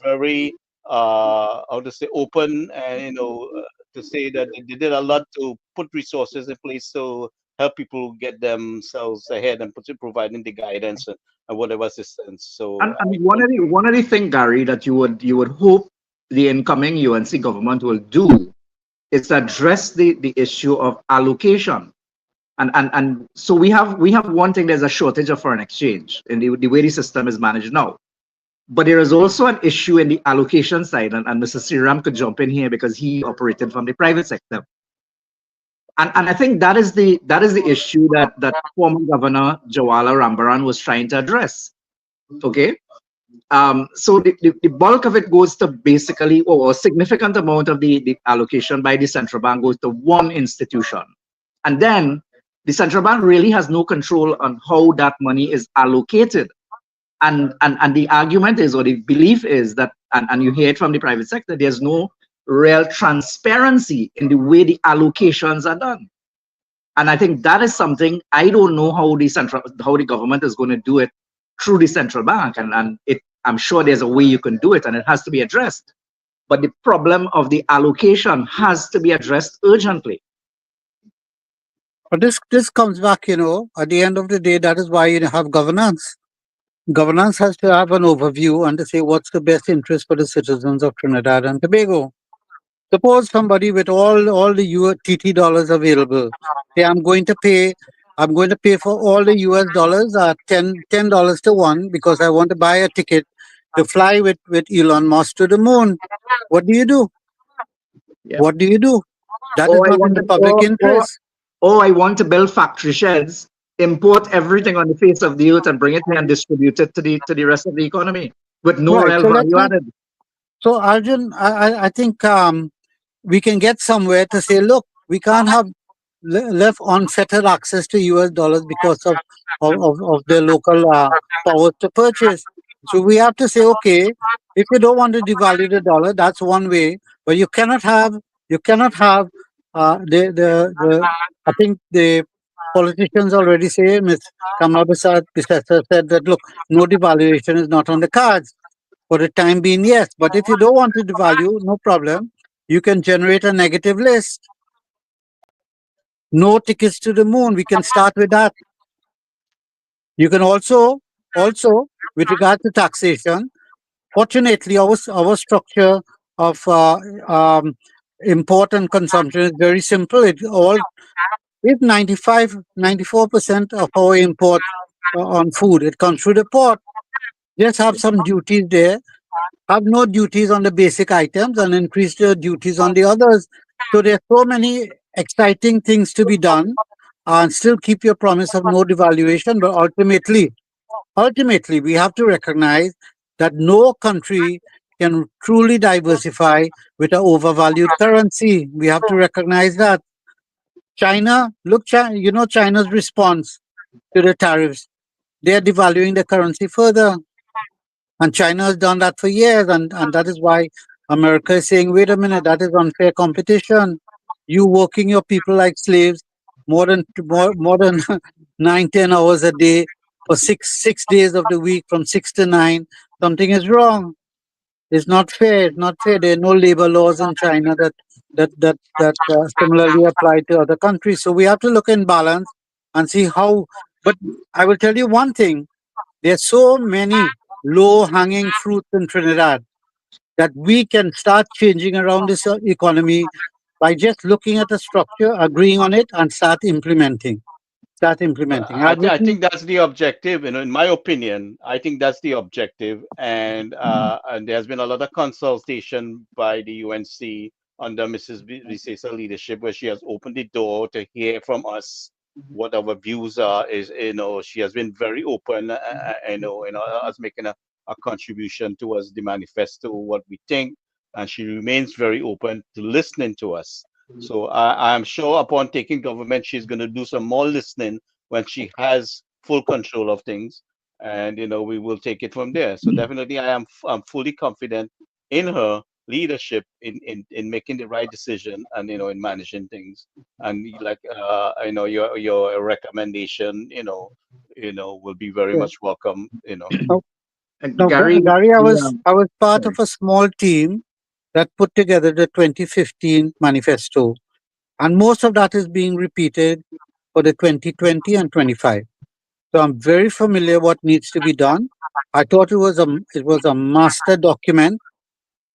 very how to say open and to say that they did a lot to put resources in place to help people get themselves ahead and providing the guidance and whatever assistance. So I And don't think. one of the thing, Gary, that you would hope the incoming UNC government will do is to address the issue of allocation. And so we have one thing, there's a shortage of foreign exchange in the way the system is managed now. But there is also an issue in the allocation side, and Mr. Seereeram could jump in here because he operated from the private sector. And I think that is the issue that former Governor Jawala Rambaran was trying to address. Okay. So the bulk of it goes to basically, or a significant amount of the allocation by the central bank goes to one institution. And then the central bank really has no control on how that money is allocated. And the argument is, or the belief is that, and you hear it from the private sector, there's no real transparency in the way the allocations are done. And I think that is something I don't know how the government is going to do it through the central bank. And I'm sure there's a way you can do it, and it has to be addressed. But the problem of the allocation has to be addressed urgently. But this comes back, at the end of the day, that is why you have governance. Governance has to have an overview and to say what's the best interest for the citizens of Trinidad and Tobago. Suppose somebody with all the TT dollars available, say I'm going to pay for all the US dollars at $10 to one because I want to buy a ticket to fly with Elon Musk to the moon. What do you do? Yeah. What do you do? That is Or I not in want the to, public interest. or I want to build factory sheds, import everything on the face of the earth, and bring it here and distribute it to the rest of the economy with no Right. real So let's value not. added. So Arjun, I think we can get somewhere to say, look, we can't have left unfettered access to US dollars because of their local powers to purchase. So we have to say, okay, if you don't want to devalue the dollar, that's one way, but you cannot have the I think the politicians already say, Ms. Kamala Bissar said that look, no devaluation is not on the cards. For the time being, yes. But if you don't want to devalue, no problem. You can generate a negative list. No tickets to the moon. We can start with that. You can also with regard to taxation. Fortunately, our structure of import and consumption is very simple. If 94% of our import on food, it comes through the port. Just have some duties there. Have no duties on the basic items and increase the duties on the others. So there are so many exciting things to be done, and still keep your promise of no devaluation. But ultimately, we have to recognize that no country can truly diversify with an overvalued currency. We have to recognize that. China, look, China's response to the tariffs. They are devaluing the currency further. And China has done that for years. And that is why America is saying, wait a minute, that is unfair competition. You working your people like slaves more than 9, 10 hours a day for six days of the week from 6 to 9. Something is wrong. It's not fair. It's not fair. There are no labor laws in China that similarly apply to other countries. So we have to look in balance and see how. But I will tell you one thing: there are so many low-hanging fruits in Trinidad that we can start changing around this economy by just looking at the structure, agreeing on it, and start implementing. Start Well, implementing. I, I've th- I written. think that's the objective. In my opinion, I think that's the objective. And there's been a lot of consultation by the UNC under Mrs. Vice's leadership, where she has opened the door to hear from us what our views are. She has been very open. Us making a contribution towards the manifesto, what we think, and she remains very open to listening to us. So I'm sure upon taking government, she's going to do some more listening when she has full control of things, and we will take it from there. So definitely I'm fully confident in her leadership in making the right decision, and in managing things. And like your recommendation, will be very Yeah. much welcome. No, And no, Gary, Gary, yeah, I was part of sorry. a small team that put together the 2015 manifesto, and most of that is being repeated for the 2020 and 25. So I'm very familiar what needs to be done. I thought it was a master document.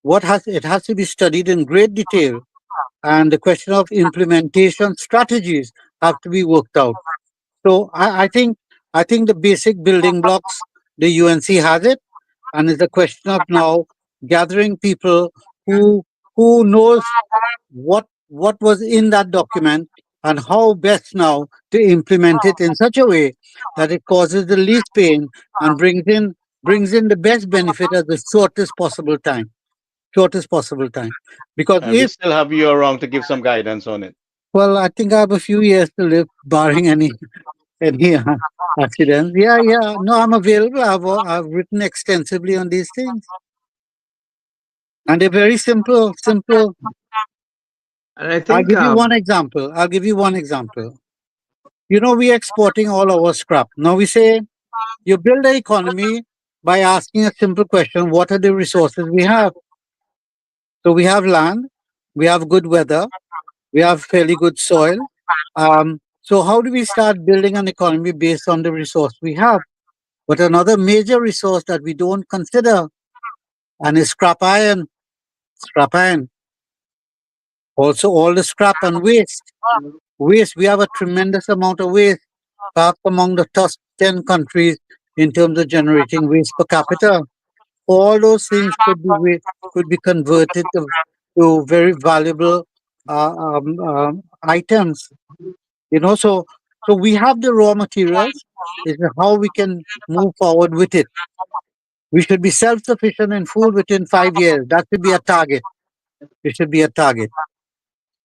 It has to be studied in great detail, and the question of implementation strategies have to be worked out. So I think the basic building blocks, the UNC has it, and it's a question of now gathering people who knows what was in that document and how best now to implement it in such a way that it causes the least pain and brings in the best benefit at the shortest possible time. Because And we if still have you around to give some guidance on it. well, I think I have a few years to live, barring any accidents. Yeah, yeah. No, I'm available. I've written extensively on these things, and they're very simple. Simple. And I I'll think give you one example. I'll give you one example. We're exporting all our scrap. Now we say you build the economy by asking a simple question: what are the resources we have? So we have land, we have good weather, we have fairly good soil. So how do we start building an economy based on the resource we have? But another major resource that we don't consider and is scrap iron. Scrap iron. Also, all the scrap and waste. Waste. We have a tremendous amount of waste, perhaps among the top 10 countries in terms of generating waste per capita. All those things could be converted to very valuable items. So we have the raw materials. Is how we can move forward with it. We should be self-sufficient in food within 5 years. That should be a target. It should be a target.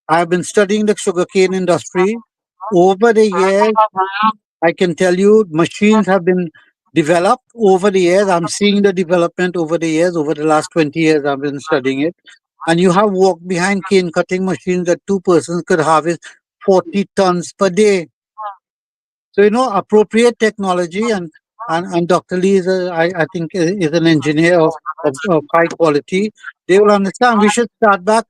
I've been studying the sugarcane industry over the years. I can tell you, machines have been developed over the years. I'm seeing the development over the years. Over the last 20 years, I've been studying it. And you have walked behind cane cutting machines that two persons could harvest 40 tons per day. So, appropriate technology and and Dr. Lee I think, is an engineer of high quality. They will understand we should start back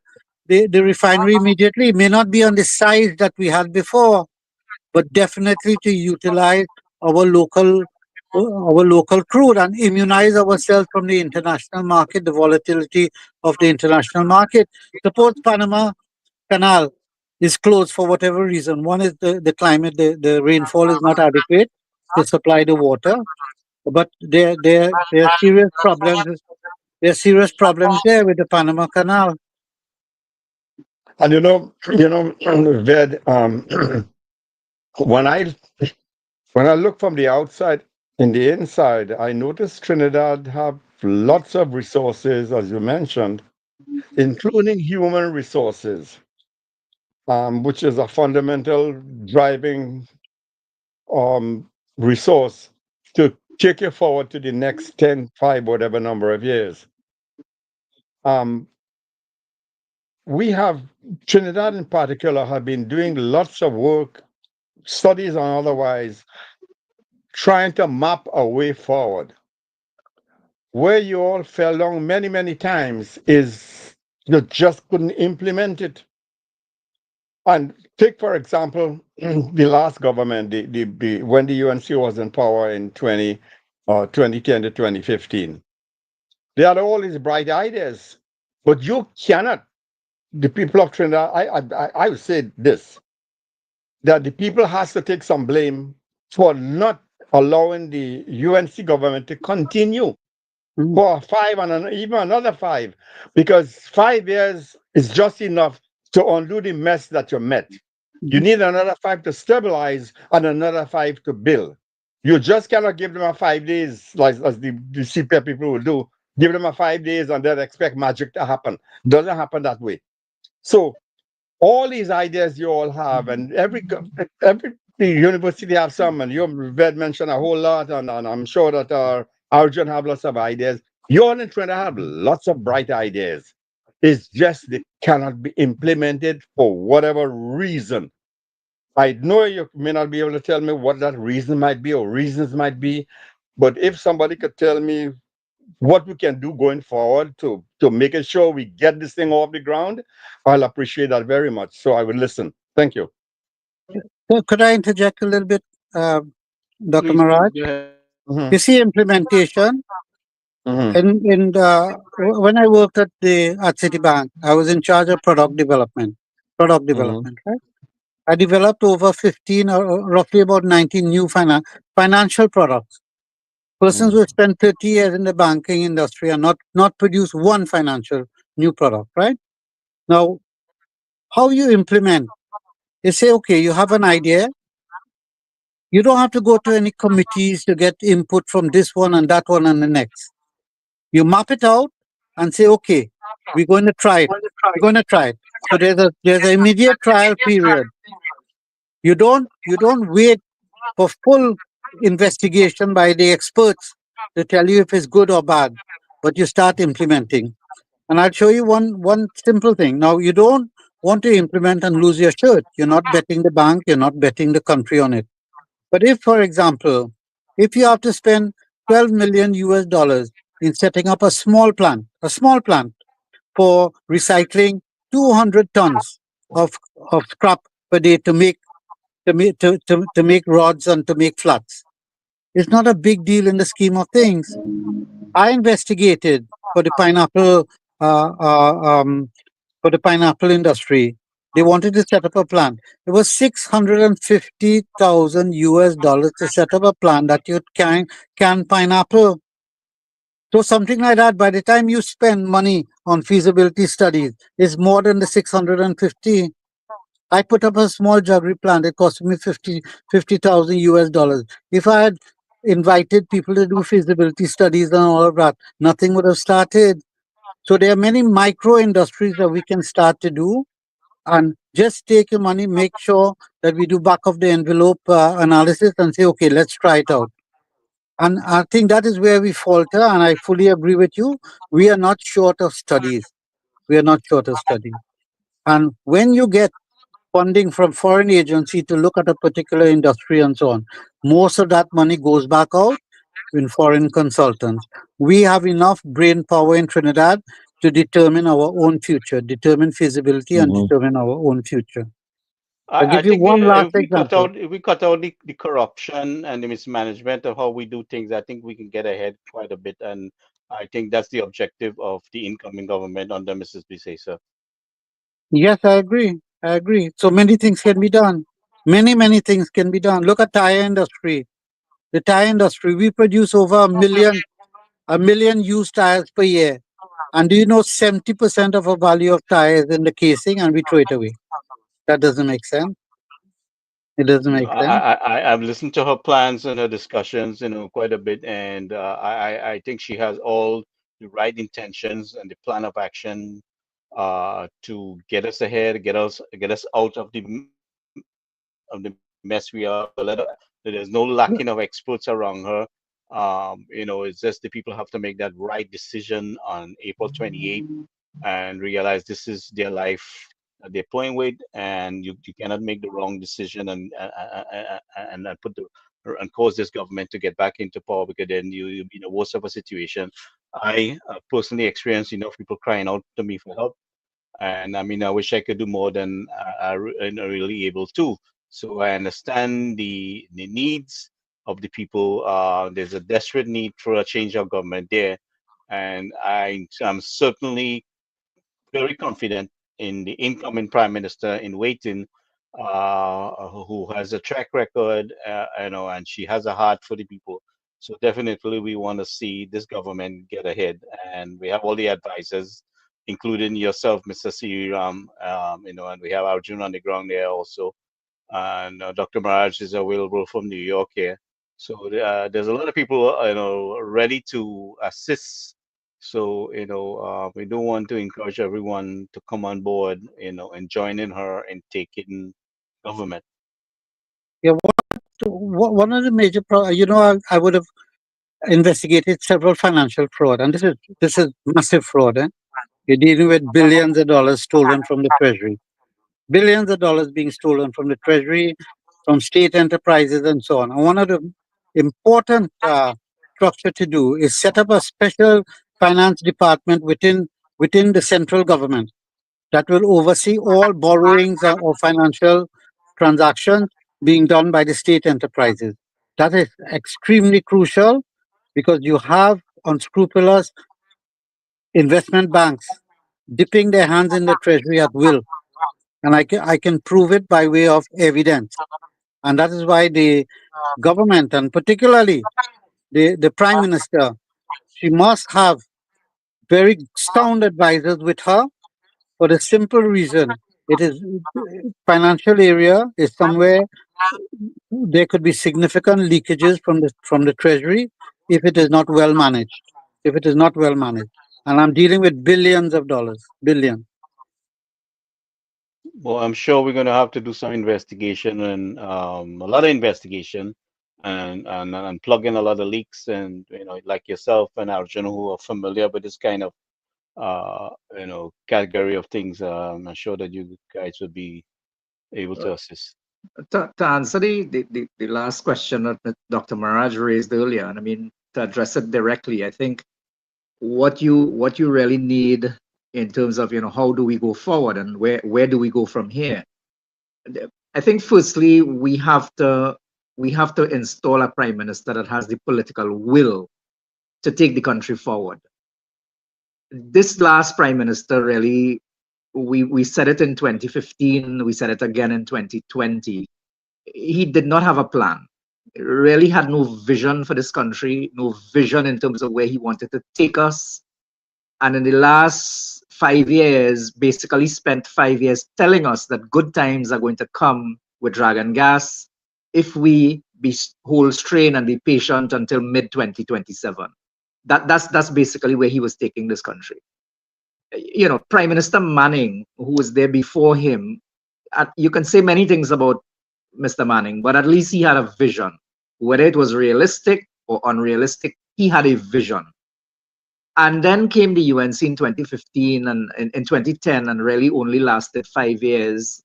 the refinery immediately. It may not be on the size that we had before, but definitely to utilize our local our local crude and immunize ourselves from the international market, the volatility of the international market. Suppose Panama Canal is closed for whatever reason. One is the climate, the rainfall is not adequate to supply the water, but there are serious problems. There are serious problems there with the Panama Canal. And Ved, when I when I look from the outside in the inside, I notice Trinidad have lots of resources, as you mentioned, including human resources, which is a fundamental driving resource to take you forward to the next 10, 5, whatever number of years. Um, we have, Trinidad in particular, have been doing lots of work, studies and otherwise, trying to map a way forward. Where you all fell down many, many times is you just couldn't implement it. And take, for example, the last government, when the UNC was in power in 2010 to 2015. They had all these bright ideas, but you cannot, the people of Trinidad, I would say this, that the people has to take some blame for not allowing the UNC government to continue for 5 and even another 5, because 5 years is just enough to undo the mess that you met. You need another 5 to stabilize and another 5 to build. You just cannot give them a 5 days, like as the CPF people will do. Give them a 5 days and then expect magic to happen. Doesn't happen that way. So all these ideas you all have, and every the university have some, and you Ved mentioned a whole lot, and I'm sure that our Arjoon have lots of ideas. You all in Trinidad have lots of bright ideas. It's just they cannot be implemented for whatever reason. I know you may not be able to tell me what that reason might be or reasons might be, but if somebody could tell me what we can do going forward to making sure we get this thing off the ground, I'll appreciate that very much. So I will listen. Thank you. So could I interject a little bit, uh, Dr. Please, Maharaj? go ahead. Mm-hmm. You see, implementation Mm-hmm. when I worked at Citibank, I was in charge of product development. Product Mm-hmm. development, right? I developed over 15 or roughly about 19 new financial products. Persons who spend 30 years in the banking industry and not produce one financial new product, right? Now, how you implement? You say, okay, you have an idea. You don't have to go to any committees to get input from this one and that one and the next. You map it out and say, okay, we're going to try it. We're going to try it. So there's an immediate trial period. You don't wait for full investigation by the experts to tell you if it's good or bad, but you start implementing. And I'll show you one simple thing. Now you don't want to implement and lose your shirt. You're not betting the bank, you're not betting the country on it. But if, for example, if you have to spend 12 million US dollars in setting up a small plant for recycling 200 tons of, of scrap per day to make rods and to make flats, it's not a big deal in the scheme of things. I investigated for the pineapple uh, uh, um, for the pineapple industry. They wanted to set up a plant. It was 650,000 US dollars to set up a plant that you can pineapple. So something like that, by the time you spend money on feasibility studies, is more than the 650. I put up a small jaggery plant. It cost me 50,000 US dollars. If I had invited people to do feasibility studies and all of that, nothing would have started. So there are many micro industries that we can start to do, and just take your money, make sure that we do back of the envelope analysis and say, okay, let's try it out. And I think that is where we falter, and I fully agree with you. We are not short of studies. We are not short of studies. And when you get funding from foreign agency to look at a particular industry and so on, most of that money goes back out in foreign consultants. We have enough brain power in Trinidad to determine our own future, determine feasibility, and Mhm. determine our own future. I'll I give you think one last example. if we cut out the corruption and the mismanagement of how we do things, I think we can get ahead quite a bit. And I think that's the objective of the incoming government under Mrs. Bisesa. Yes, I agree. I agree. So many things can be done. Many things can be done. Look at tire industry. The tire industry, we produce over a million used tires per year. And do you know 70% of our value of tires in the casing and we throw it away? That doesn't make sense. It doesn't make sense. I've listened to her plans and her discussions, quite a bit, and I think she has all the right intentions and the plan of action to get us ahead, get us out of the mess we are. There's no lacking of experts around her. It's just the people have to make that right decision on April 28th and realize this is their life that they're playing with, and you cannot make the wrong decision and put the and cause this government to get back into power, because then you'll be in a worse of a situation. I personally experienced enough people crying out to me for help, and I mean, I wish I could do more than I'm really able to. So I understand the needs of the people. There's a desperate need for a change of government there, and I'm certainly very confident in the incoming prime minister in waiting, who has a track record, and she has a heart for the people. So definitely, we want to see this government get ahead, and we have all the advisors, including yourself, Mr. Seereeram, and we have Arjoon on the ground there also, and Dr. Maharaj is available from New York here. So there's a lot of people, ready to assist. So we do want to encourage everyone to come on board, and join in her in taking government. Yeah, one of the major, I would have investigated several financial fraud, and this is massive fraud. You're dealing with billions of dollars stolen from the treasury, billions of dollars being stolen from the treasury, from state enterprises, and so on. And one of the important structure to do is set up a special finance department within the central government that will oversee all borrowings or financial transactions being done by the state enterprises. That is extremely crucial because you have unscrupulous investment banks dipping their hands in the treasury at will. And I can prove it by way of evidence. And that is why the government, and particularly the prime minister, she must have very sound advisors with her for the simple reason it is financial area is somewhere there could be significant leakages from the treasury if it is not well managed. If it is not well managed. And I'm dealing with billions of dollars. Billions. Well, I'm sure we're going to have to do some investigation, and a lot of investigation, and plug in a lot of leaks, and like yourself and Arjun, who are familiar with this kind of category of things. I'm sure that you guys would be able to assist. To answer the last question that Dr. Maharaj raised earlier, and I mean to address it directly, I think what you really need in terms of how do we go forward and where do we go from here. I think firstly we have to install a prime minister that has the political will to take the country forward. This last prime minister really, we said it in 2015, we said it again in 2020. He did not have a plan. Really had no vision for this country, no vision in terms of where he wanted to take us. And in the last 5 years, basically spent 5 years telling us that good times are going to come with Dragon Gas if we hold strain and be patient until mid 2027. That's basically where he was taking this country. Prime Minister Manning, who was there before him, you can say many things about Mr. Manning, but at least he had a vision. Whether it was realistic or unrealistic, he had a vision. And then came the UNC in 2015 and in 2010, and really only lasted 5 years.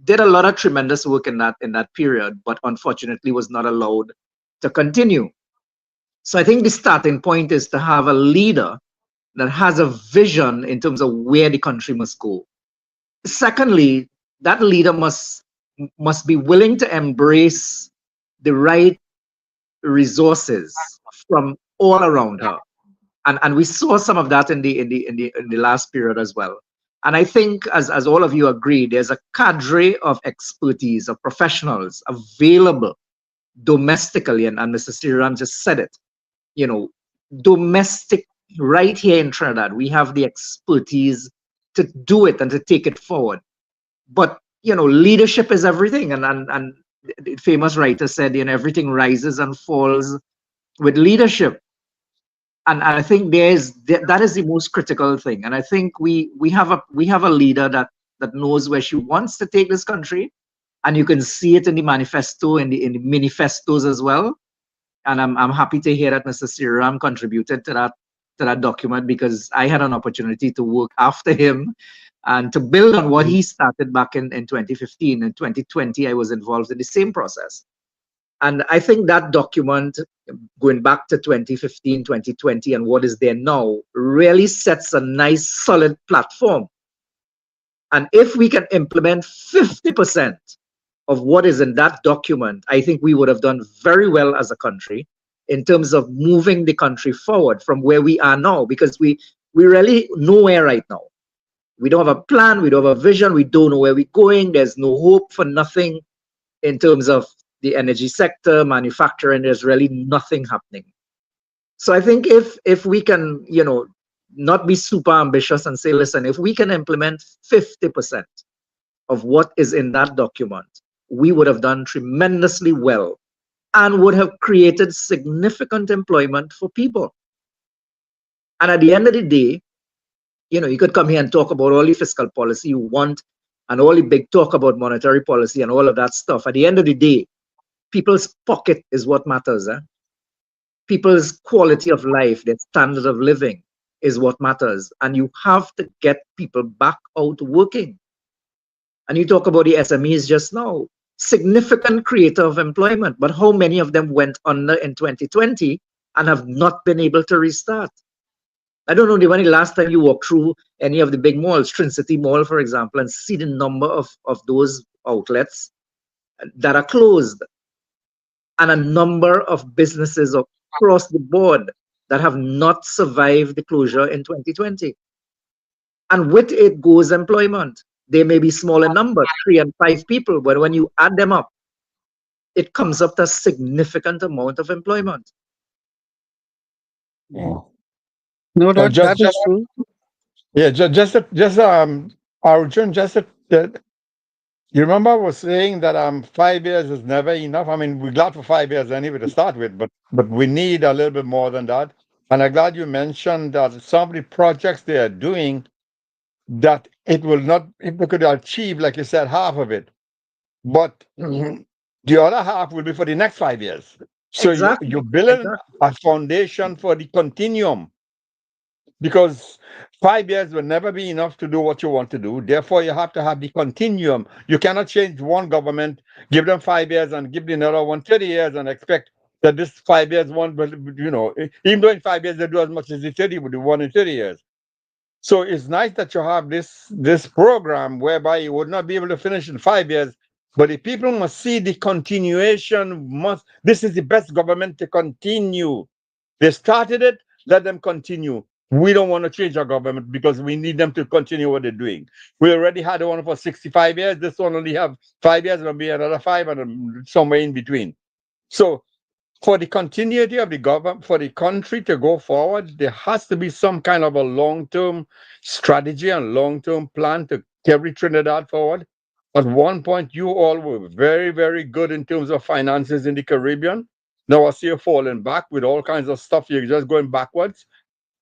Did a lot of tremendous work in that period, but unfortunately was not allowed to continue. So I think the starting point is to have a leader that has a vision in terms of where the country must go. Secondly, that leader must be willing to embrace the right resources from all around her. And we saw some of that in the last period as well. And I think, as all of you agree, there's a cadre of expertise, of professionals available domestically, and Mr. Seereeram just said it. You know, domestic right here in Trinidad, we have the expertise to do it and to take it forward. But leadership is everything, and the famous writer said, everything rises and falls with leadership. And I think that is the most critical thing. And I think we have a leader that knows where she wants to take this country, and you can see it in the manifesto, in the manifestos as well. And I'm happy to hear that Mr. Seereeram contributed to that document, because I had an opportunity to work after him and to build on what he started back in 2015. In 2020, I was involved in the same process. And I think that document, going back to 2015, 2020, and what is there now, really sets a nice, solid platform. And if we can implement 50% of what is in that document, I think we would have done very well as a country in terms of moving the country forward from where we are now, because we really nowhere right now. We don't have a plan, we don't have a vision, we don't know where we're going, there's no hope for nothing in terms of the energy sector, manufacturing. There's really nothing happening. So I think if we can, not be super ambitious and say, listen, if we can implement 50% of what is in that document, we would have done tremendously well and would have created significant employment for people. And at the end of the day, you could come here and talk about all the fiscal policy you want and all the big talk about monetary policy and all of that stuff. At the end of the day, people's pocket is what matters. People's quality of life, their standard of living is what matters. And you have to get people back out working. And you talk about the SMEs just now, significant creator of employment, but how many of them went under in 2020 and have not been able to restart? I don't know, when the last time you walk through any of the big malls, Trinity Mall, for example, and see the number of those outlets that are closed, and a number of businesses across the board that have not survived the closure in 2020. And with it goes employment. They may be small in number, 3 and 5 people, but when you add them up, it comes up to a significant amount of employment. No doubt, that is true. Yeah, Arjun, you remember I was saying that 5 years is never enough. I mean, we're glad for 5 years anyway to start with, but we need a little bit more than that. And I'm glad you mentioned that some of the projects they are doing, that it will not, if they could achieve, like you said, half of it, but the other half will be for the next 5 years. So Exactly. you're building a foundation for the continuum, because 5 years will never be enough to do what you want to do. Therefore, you have to have the continuum. You cannot change one government, give them 5 years, and give the another one 30 years and expect that this 5 years one, but even though in 5 years they do as much as the 30 would do one in 30 years. So it's nice that you have this program whereby you would not be able to finish in 5 years, but the people must see the continuation. This is the best government to continue. They started it, let them continue. We don't want to change our government because we need them to continue what they're doing. We already had one for 65 years. This one only have 5 years, will be another 5 and somewhere in between. So for the continuity of the government, for the country to go forward, there has to be some kind of a long-term strategy and long-term plan to carry Trinidad forward. At one point, you all were very, very good in terms of finances in the Caribbean. Now I see you falling back with all kinds of stuff. You're just going backwards.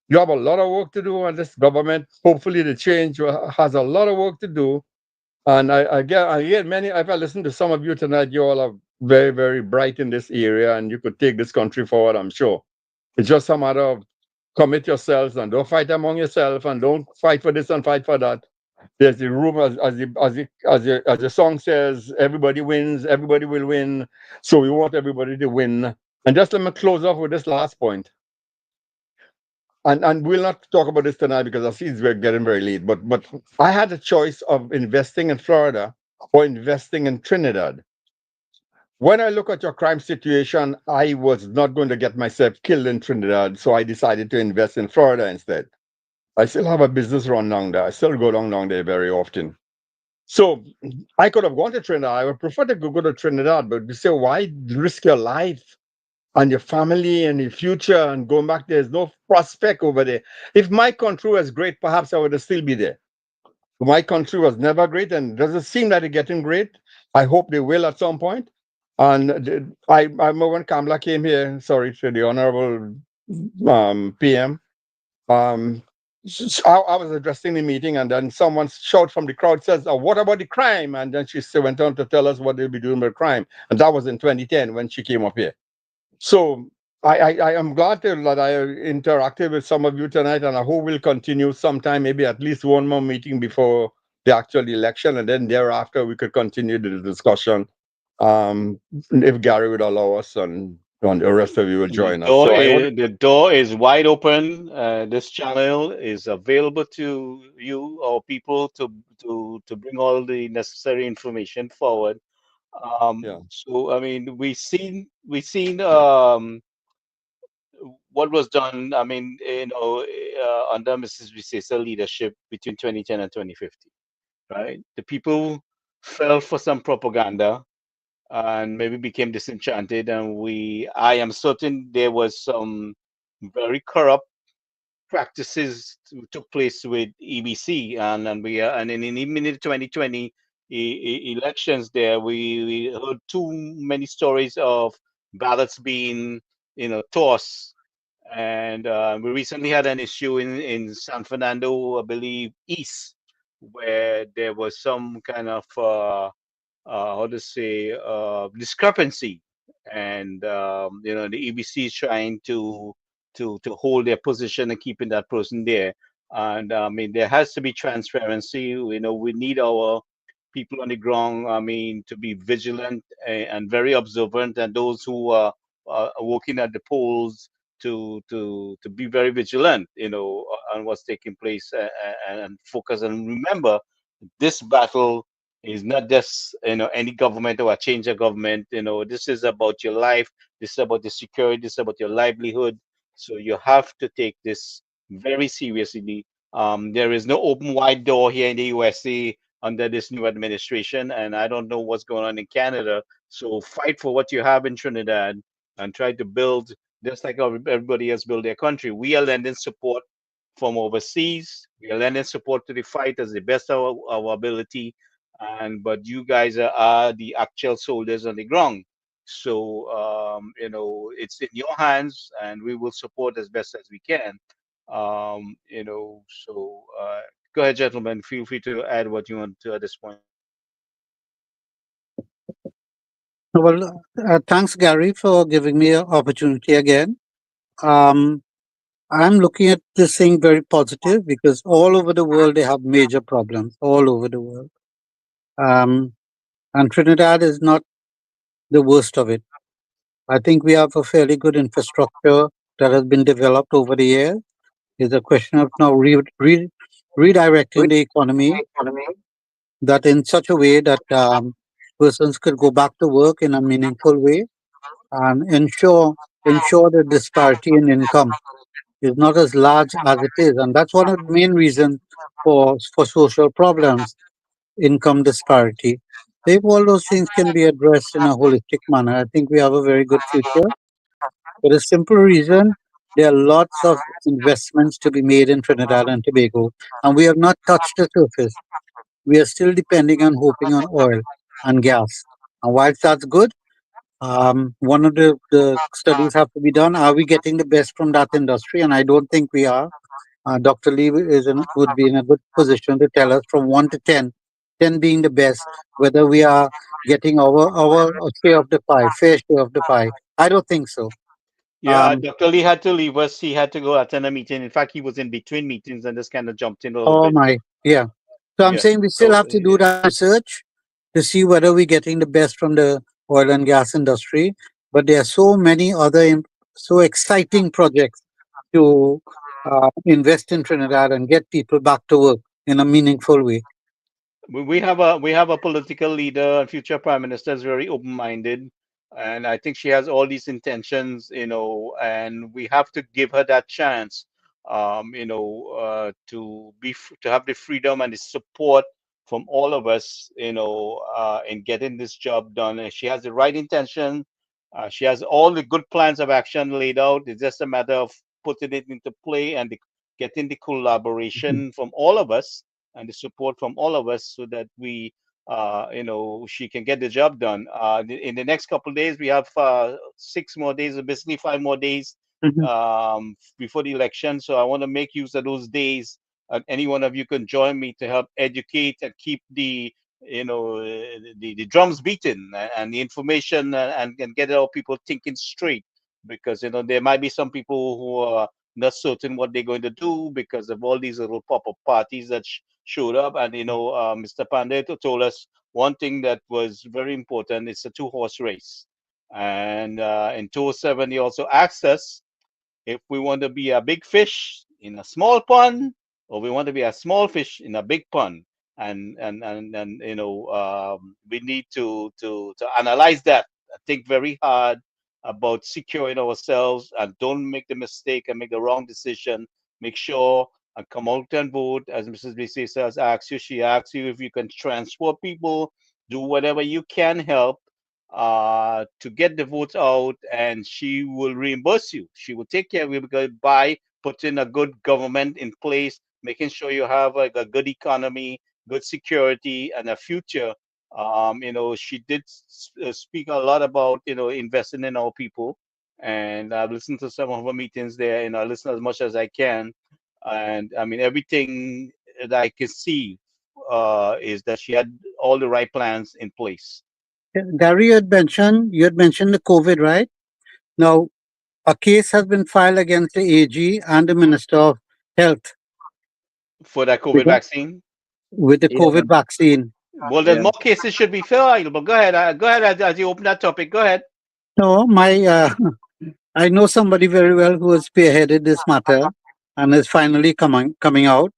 You have a lot of work to do, and this government, hopefully the change has a lot of work to do. And if I listen to some of you tonight, you all are very, very bright in this area, and you could take this country forward, I'm sure. It's just a matter of commit yourselves and don't fight among yourselves and don't fight for this and fight for that. There's the room, as the song says, everybody wins, everybody will win. So we want everybody to win. And just let me close off with this last point. And we'll not talk about this tonight because I see we're getting very late. But I had a choice of investing in Florida or investing in Trinidad. When I look at your crime situation, I was not going to get myself killed in Trinidad, so I decided to invest in Florida instead. I still have a business run down there. I still go down there very often. So I could have gone to Trinidad. I would prefer to go to Trinidad, but you say, why risk your life and your family and your future and going back? There's no prospect over there. If my country was great, perhaps I would still be there. My country was never great, and does it seem that it's getting great? I hope they will at some point. And I remember when Kamala came here, sorry, to the honorable PM, um, I was addressing the meeting, and then someone shouted from the crowd, says, oh, what about the crime? And then she went on to tell us what they'll be doing with crime. And that was in 2010 when she came up here. So I am glad that I interacted with some of you tonight, and I hope we'll continue sometime, maybe at least one more meeting before the actual election, and then thereafter we could continue the discussion, if Gary would allow us, and the rest of you will join us. So I want The door is wide open. This channel is available to you or people to bring all the necessary information forward. yeah. So I mean, we seen what was done. I mean, under Mrs. Visesa leadership between 2010 and 2015, right? The people fell for some propaganda and maybe became disenchanted, and I am certain there was some very corrupt practices took place with EBC, and we are, and even in the 2020 elections, there we heard too many stories of ballots being tossed. And we recently had an issue in San Fernando, I believe, East, where there was some kind of how to say discrepancy, and the EBC is trying to hold their position and keeping that person there. And I mean, there has to be transparency. We need our people on the ground, I mean, to be vigilant and very observant, and those who are working at the polls to be very vigilant, on what's taking place, and focus. And remember, this battle is not just any government or a change of government. This is about your life. This is about the security. This is about your livelihood. So you have to take this very seriously. There is no open wide door here in the USA under this new administration, and I don't know what's going on in Canada. So fight for what you have in Trinidad and try to build just like everybody else build their country. We are lending support from overseas. We are lending support to the fighters the best of our ability, and but you guys are the actual soldiers on the ground. So it's in your hands, and we will support as best as we can. So go ahead, gentlemen. Feel free to add what you want to at this point. Well, thanks, Gary, for giving me an opportunity again. Um, I'm looking at this thing very positive because all over the world they have major problems all over the world. Um, and Trinidad is not the worst of it. I think we have a fairly good infrastructure that has been developed over the years. It's a question of now redirecting the economy that in such a way that persons could go back to work in a meaningful way and ensure the disparity in income is not as large as it is, and that's one of the main reasons for social problems, income disparity. If all those things can be addressed in a holistic manner, I think we have a very good future. For the simple reason, there are lots of investments to be made in Trinidad and Tobago, and we have not touched the surface. We are still depending and hoping on oil and gas. And whilst that's good, one of the studies have to be done. Are we getting the best from that industry? And I don't think we are. Dr. Lee would be in a good position to tell us from 1 to 10, 10 being the best, whether we are getting our share of the pie, fair share of the pie. I don't think so. Yeah, Um, Dr. Lee had to leave us. He had to go attend a meeting. In fact, he was in between meetings and just kind of jumped in a little oh bit. my, yeah. So I'm Yeah. saying we still So have to do that research to see whether we're getting the best from the oil and gas industry. but there are so many other so exciting projects to invest in Trinidad and get people back to work in a meaningful way. We have a political leader and future prime minister is very open-minded, and I think she has all these intentions, and we have to give her that chance, to have the freedom and the support from all of us, in getting this job done. And she has the right intention. She has all the good plans of action laid out. It's just a matter of putting it into play and getting the Mhm. collaboration from all of us and the support from all of us so that she can get the job done. In the next couple of days, we have 6 more days, or basically 5 more days Mhm. before the election. So I want to make use of those days. And any one of you can join me to help educate and keep the drums beating and the information and get our people thinking straight, because there might be some people who are not certain what they're going to do because of all these little pop-up parties that showed up. And Mr. Pandey told us one thing that was very important: it's a two-horse race. And in 2007, he also asked us if we want to be a big fish in a small pond, or we want to be a small fish in a big pond. And we need to analyze that, think very hard about securing ourselves, and don't make the mistake and make the wrong decision. Make sure and come out and vote. As Mrs. BC says, asks you, she asks you if you can transport people, do whatever you can help to get the votes out, and she will reimburse you. She will take care of you because by putting a good government in place, making sure you have a good economy, good security, and a future. She did speak a lot about investing in our people, and I've listened to some of her meetings there, and I listen as much as I can. And I mean, everything that I can see is that she had all the right plans in place Gary, you had mentioned the COVID, right? Now, a case has been filed against the AG and the Minister of Health for that COVID because vaccine. with the Yeah, COVID vaccine. Well, there's yeah. more cases should be filed, but go ahead. Go ahead as you open that topic. Go ahead. No, I know somebody very well who has spearheaded this matter and is finally coming out.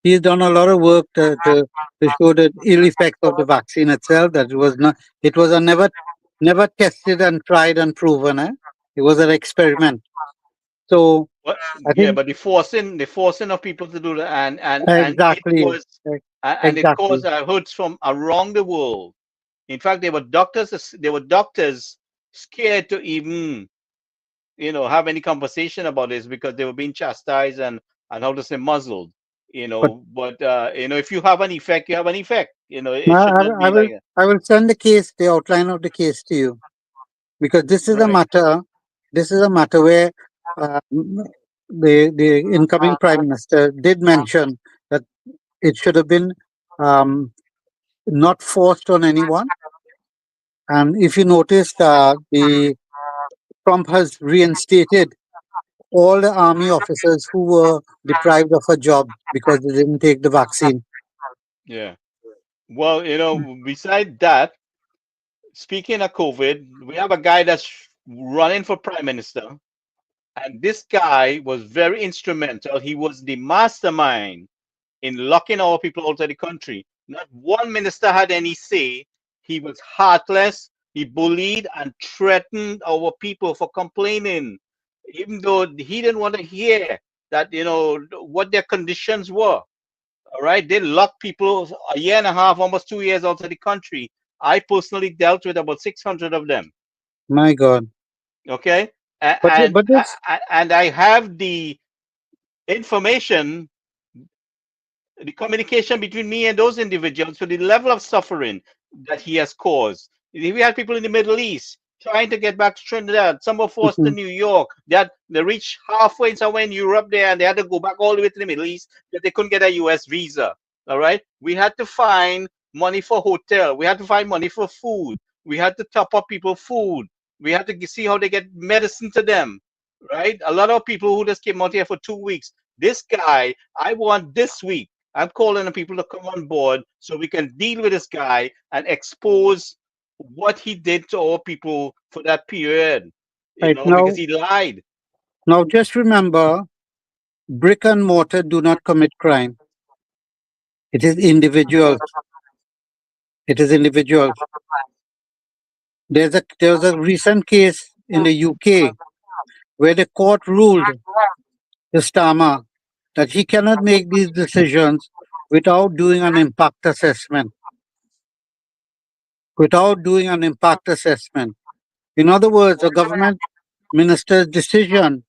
He's done a lot of work to show the ill effects of the vaccine itself. That it was a never tested and tried and proven. It was an experiment. So What? I Yeah, think but the forcing of people to do that, and it exactly, was, and it caused exactly. hurts from around the world. In fact, there were doctors scared to even have any conversation about this because they were being chastised and how to say muzzled. But But if you have an effect, you have an effect. I, It should I not will I be will like that. I will send the outline of the case to you, because Right. this is a matter where the incoming prime minister did mention that it should have been um, not forced on anyone. And if you noticed, the Trump has reinstated all the army officers who were deprived of a job because they didn't take the vaccine. Yeah. Well, beside that, speaking of COVID, we have a guy that's running for prime minister, and this guy was very instrumental. He was the mastermind in locking our people out of the country. Not one minister had any say. He was heartless. He bullied and threatened our people for complaining, even though he didn't want to hear that, what their conditions were. All right. They locked people a year and a half, almost 2 years out of the country. I personally dealt with about 600 of them. My God! Okay. But this, And I have the information, the communication between me and those individuals, for the level of suffering that he has caused. We had people in the Middle East trying to get back to Trinidad. Some were forced to New York. They reached halfway somewhere in Europe there, and they had to go back all the way to the Middle East because they couldn't get a U.S. visa. All right. We had to find money for hotel. We had to find money for food. We had to top up people food. We had to see how they get medicine to them. Right. A lot of people who just came out here for 2 weeks. This guy, I want this week. I'm calling on people to come on board so we can deal with this guy and expose. what he did to our people for that period, Right because now, he lied. just remember, brick and mortar do not commit crime. It is individuals. It is individuals. There's a recent case in the UK where the court ruled the Starmer that he cannot make these decisions without doing an impact assessment. Without doing an impact assessment. In other words, a government minister's decision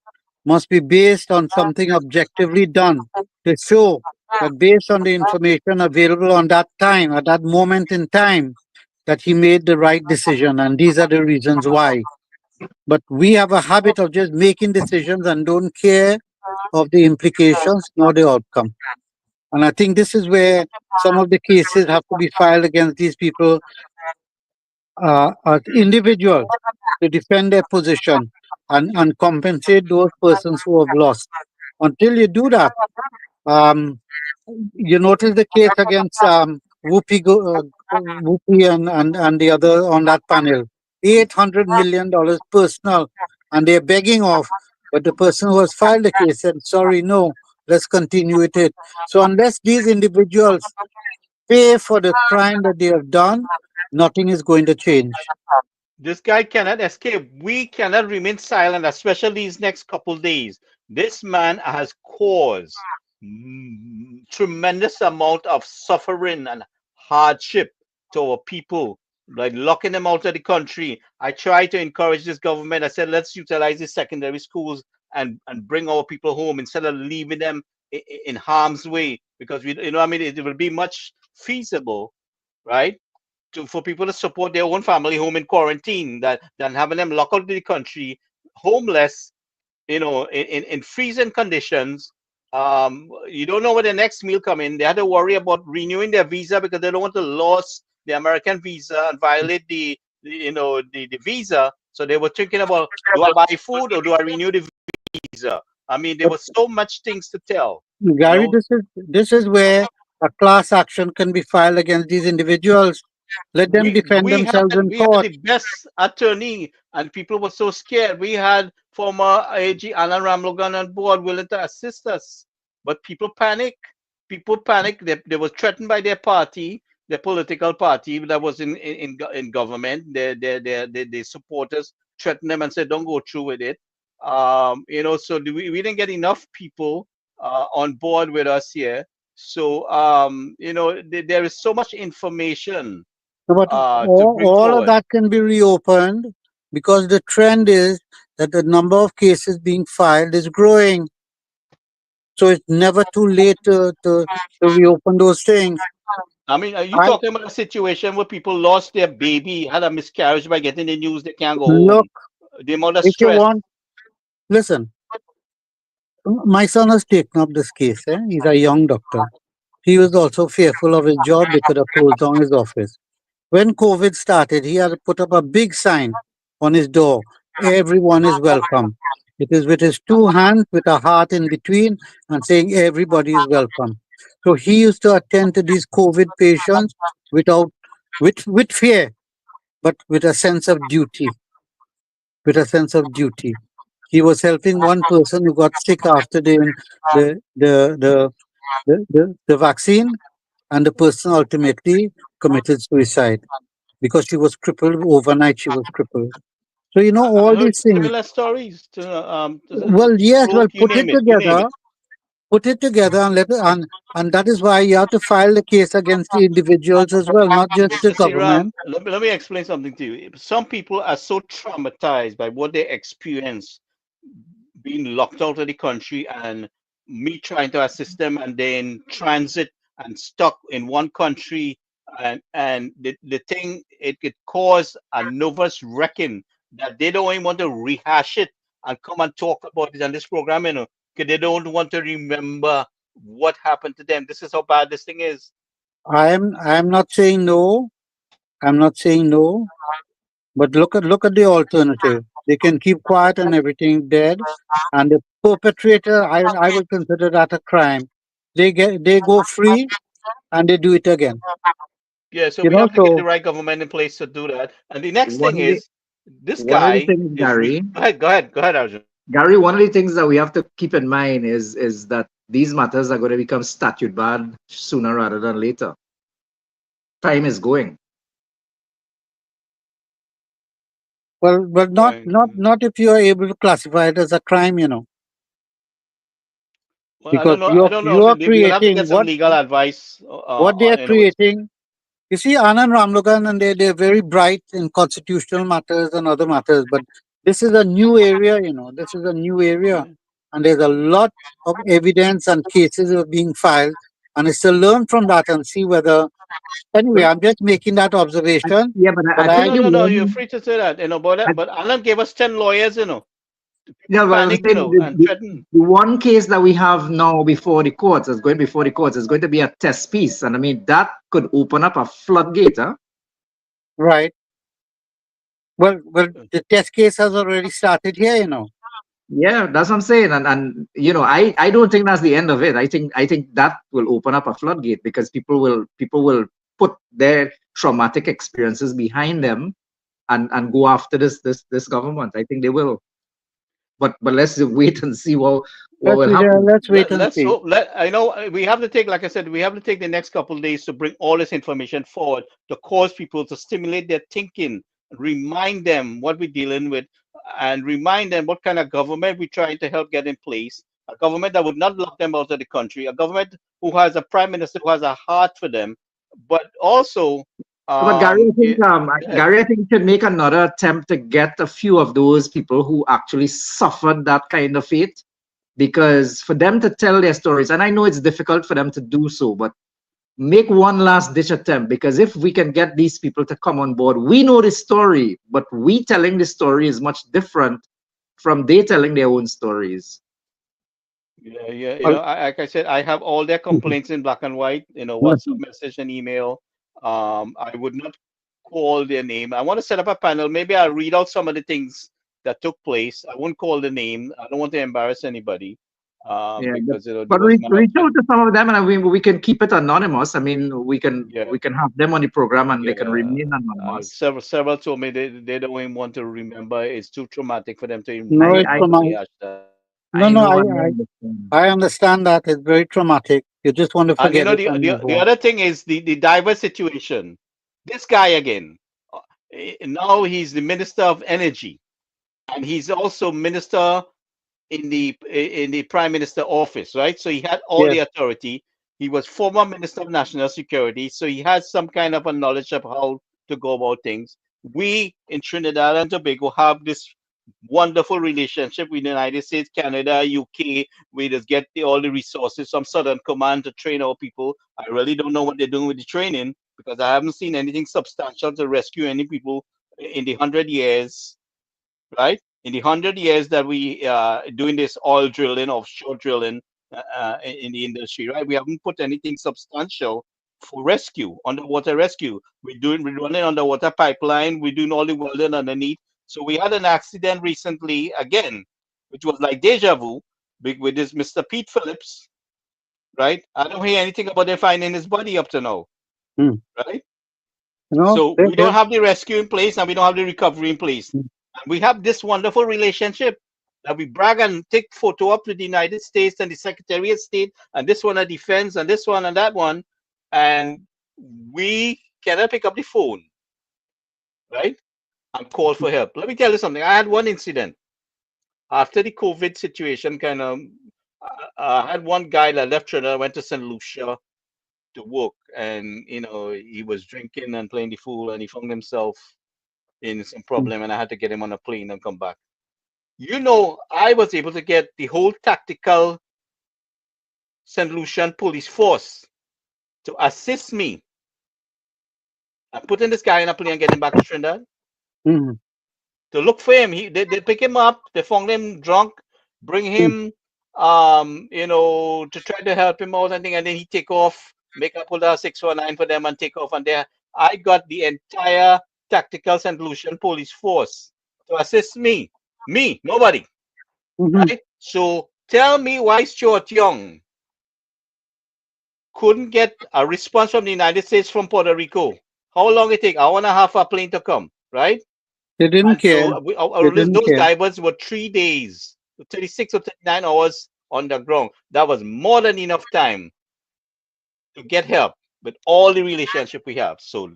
must be based on something objectively done to show that based on the information available on that time, at that moment in time, that he made the right decision. And these are the reasons why. But we have a habit of just making decisions and don't care of the implications nor the outcome. And I think this is where some of the cases have to be filed against these people as individuals to defend their position and compensate those persons who have lost. Until you do that, um, you notice the case against Whoopi and the other on that panel. $800 million personal, and they're begging off. But the person who has filed the case said, sorry, no, let's continue with it. So unless these individuals pay for the crime that they have done, nothing is going to change. This guy cannot escape. We cannot remain silent, especially these next couple days. This man has caused tremendous amount of suffering and hardship to our people, like locking them out of the country. I try to encourage this government. I said, let's utilize the secondary schools and bring our people home instead of leaving them in harm's way, because it will be much feasible, right? For people to support their own family home in quarantine than having them locked out of the country, homeless, in freezing conditions. You don't know when the next meal come in. They had to worry about renewing their visa because they don't want to lose the American visa and violate the visa. So they were thinking about, do I buy food or do I renew the visa? I mean, there But was so much things to tell. You Gary, know, this is where a class action can be filed against these individuals. Let them we defend we themselves had in we had court. the best attorney, and people were so scared. We had former AG Alan Ramlogan on board willing to assist us, but people panic. People panic. They were threatened by their party, their political party that was in government. Their supporters threatened them and said, "Don't go through with it." So we didn't get enough people on board with us here. So there is so much information But to bring all of forward. that can be reopened because the trend is that the number of cases being filed is growing. So it's never too late to reopen those things. I mean, are you I talking about a situation where people lost their baby, had a miscarriage by getting the news they can't go look, home? The amount of if you stress. want, listen, my son has taken up this case. He's a young doctor. He was also fearful of his job. They could have closed down his office. When COVID started, he had to put up a big sign on his door. Everyone is welcome. It is with his two hands, with a heart in between, and saying everybody is welcome. So he used to attend to these COVID patients without, with fear, but with a sense of duty. With a sense of duty. He was helping one person who got sick after the the the the vaccine, and the person ultimately committed suicide because she was crippled overnight. She was crippled. So I all heard these things. similar stories to Well, yes. Well, stroke, you name it, you name it. put it together, and that is why you have to file the case against the individuals as well, not just the Mr. Seereeram, government. let me explain something to you. Some people are so traumatized by what they experience being locked out of the country and me trying to assist them and then transit and stuck in one country, and the thing, it could cause a nervous wrecking that they don't even want to rehash it and come and talk about it on this program, because they don't want to remember what happened to them. This is how bad this thing is. I am not saying no. I'm not saying no. But look at the alternative. They can keep quiet and everything dead, and the perpetrator, I will consider that a crime. They go free and they do it again. Yeah, so You we know, have to get the so right government in place to do that. And the next One thing of the is, this one of the guy things, is Gary, go ahead, Arjun. Gary, one of the things that we have to keep in mind is that these matters are going to become statute bad sooner rather than later. Time is going. well, but not if you are able to classify it as a crime, Well, because I don't know. you are We'll have to creating get some legal advice. what they are You know, it's, creating. You see, Anand Ramlogan, and they're very bright in constitutional matters and other matters, but this is a new area, this is a new area, yeah. and there's a lot of evidence and cases are being filed, and it's to learn from that and see whether. Anyway, But I'm just making that observation, yeah, but but I No, think I, no, the no, no. You're one, free to say that. You know, but Alan gave us 10 lawyers. You know, people yeah, but I'm panic. You saying know, and threaten. the one case that we have now before the courts is going before the courts is going to be a test piece, and I mean that could open up a floodgate. Huh? right. Well, the test case has already started here, Yeah, that's what I'm saying, and I don't think that's the end of it. I think that will open up a floodgate because people will put their traumatic experiences behind them and go after this government. I think they will, but let's wait and see what will happen. Let's wait and Let's see. hope. I know we have to take, like I said, we have to take the next couple of days to bring all this information forward to cause people to stimulate their thinking, remind them what we're dealing with, and remind them what kind of government we're trying to help get in place. A government that would not lock them out of the country, a government who has a prime minister who has a heart for them, but also, But Gary, um, I think it, yes, Gary, I think you should make another attempt to get a few of those people who actually suffered that kind of fate, because for them to tell their stories, and I know it's difficult for them to do so, but make one last ditch attempt, because if we can get these people to come on board, we know the story, but we telling the story is much different from they telling their own stories. yeah, yeah. Well, Like I said, I have all their complaints in black and white. WhatsApp message and email. I would not call their name. I want to set up a panel. Maybe I'll read out some of the things that took place. I won't call the name. I don't want to embarrass anybody. Yeah, Because there but was one of reach out to some of them, and we can keep it anonymous. I mean, we can yeah, we can have them on the program, and they can yeah. remain anonymous. Several told me they don't even want to remember. It's too traumatic for them to even no, it's remember I about the traumatic. hashtag. No, I no, know, I I, understand. I understand that it's very traumatic. You just want to And forget it and move the on. other thing is the diverse situation. This guy again. Now he's the minister of energy, and he's also minister in the prime minister office, right? So he had all Yes. the authority. He was former minister of national security, so he has some kind of a knowledge of how to go about things. We in Trinidad and Tobago have this wonderful relationship with the United States, Canada, UK. We just get all the resources from Southern Command to train our people. I really don't know what they're doing with the training because I haven't seen anything substantial to rescue any people in the 100 years, right? In the 100 years that we doing this oil drilling, offshore drilling in the industry, right? We haven't put anything substantial for rescue, underwater rescue. We're running underwater pipeline. We're doing all the welding underneath. So we had an accident recently again, which was like deja vu, with this Mr. Pete Phillips, right? I don't hear anything about them finding his body up to now, Hmm. right? So There, we don't have the rescue in place and we don't have the recovery in place. hmm. And we have this wonderful relationship that we brag and take photo up with the United States and the Secretary of State and this one at defense and this one and that one. And we cannot pick up the phone, right? And call for help. Let me tell you something. I had one incident after the COVID situation kind of. I had one guy that left Trinidad, went to St. Lucia to work, and he was drinking and playing the fool, and he found himself in some problem, and I had to get him on a plane and come back. I was able to get the whole tactical St. Lucian police force to assist me and putting this guy in a plane and getting back to Trinidad Hmm. to look for him. They pick him up, they found him drunk, bring Hmm. him, to try to help him out, and then he take off, make a pull out 619 for them and take off. And there, I got the entire tactical St. Lucian police force to assist me. Me, nobody. Hmm. Right? So tell me why Stuart Young couldn't get a response from the United States from Puerto Rico How long it take? Hour and a half for a plane to come, right? They didn't And care. so They didn't those care. divers were 3 days, 36 or 39 hours on the ground. That was more than enough time to get help with all the relationship we have. So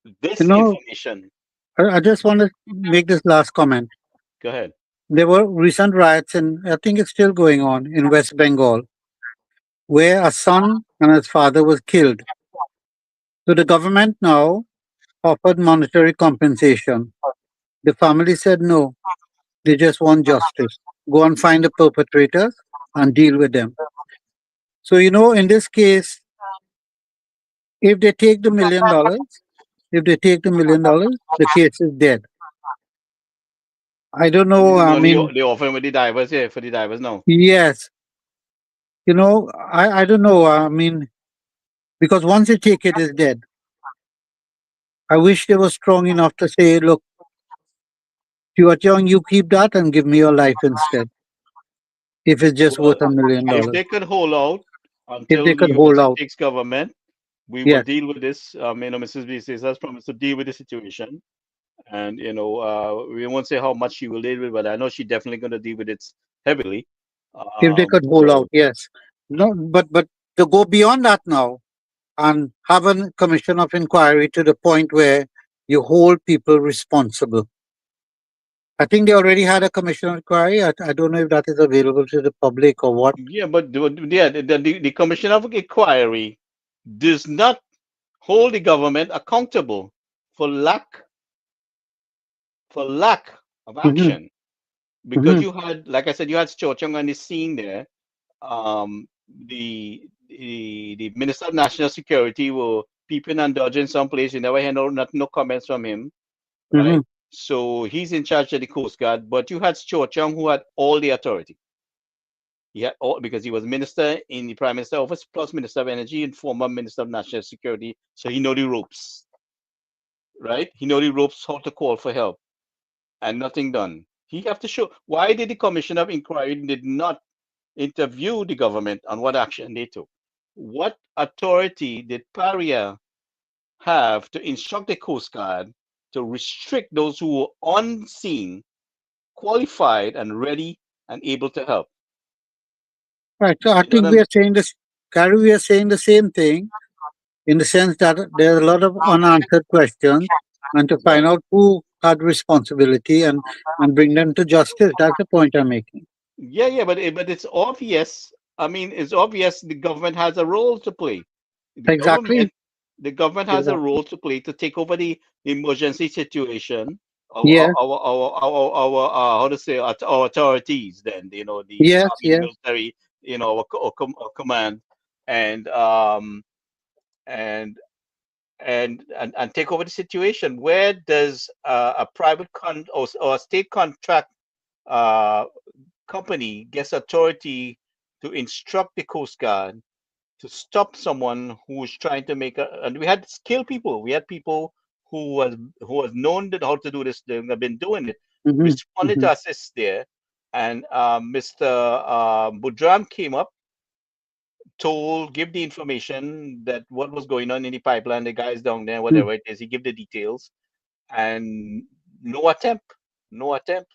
You this know, information, I just want to make this last comment. go ahead. There were recent riots, and I think it's still going on in West Bengal, where a son and his father was killed. So the government now offered monetary compensation. The family said no, they just want justice. Go and find the perpetrators and deal with them. So, in this case, if they take the $1 million, if they take the $1 million, the case is dead. I don't know. I No, mean, they offer with the divers, yeah, for the divers now. yes, I don't know. I mean, because once they take it, it's dead. I wish they were strong enough to say, look, you are young, you keep that and give me your life instead, if it's just Well, worth $1 million. if they could hold out If they until the could hold USA out. takes government, we will Yes. deal with this. Mrs. B says has promised to deal with the situation, and we won't say how much she will deal with, but I know she's definitely going to deal with it heavily. If they could hold out, So yes. No, but to go beyond that now and have a commission of inquiry to the point where you hold people responsible. I think they already had a commission of inquiry. I don't know if that is available to the public or what. yeah, but yeah, the Commission of Inquiry does not hold the government accountable for lack of Hmm. action, because Hmm. you had, like I said, you had Cho Chung on the scene there. The Minister of National Security were peeping and dodging someplace. You never hear no comments from him, Hmm. right? So he's in charge of the Coast Guard. But you had Cho Chung, who had all the authority. He had all, because he was minister in the Prime Minister office, plus Minister of Energy and former Minister of National Security. So he know the ropes, right? He know the ropes how to call for help, and nothing done. He have to show why did the Commission of Inquiry did not interview the government on what action they took. What authority did Paria have to instruct the Coast Guard to restrict those who were on scene, qualified and ready and able to help? Right. So I You know what think we are saying this, Gary, we are saying the same thing in the sense that there are a lot of unanswered questions and to find Right. out who had responsibility and bring them to justice. That's the point I'm making. Yeah, but it's obvious. I mean, it's obvious the government has a role to play. The Exactly. government, the government has a Exactly. role to play to take over the emergency situation. Yes. How to say, our authorities, then the Yes. army, the Yes. military, our command, and and and take over the situation. Where does a private or a state contract uh, company gets authority to instruct the Coast Guard to stop someone who was trying to make and we had skilled people. We had people who was known how to do this. They have been doing it. Hmm. Responded Hmm. to assist there, and Mr. Budram came up, give the information that what was going on in the pipeline, the guys down there, whatever it is. He gave the details, and no attempt, no attempt.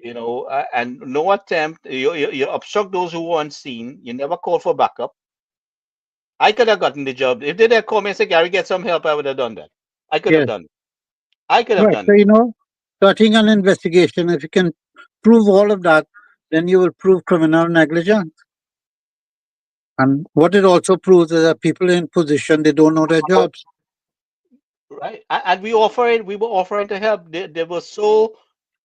And no attempt. You obstruct those who were on scene. You never call for backup. I could have gotten the job. If they had called me and said, Gary, get some help, I would have done that. I could have Yes. done it. I could have Right. done So, it. starting an investigation, if you can prove all of that, then you will prove criminal negligence. And what it also proves is that people in position, they don't know their jobs. Right? And we were offering to help. They were so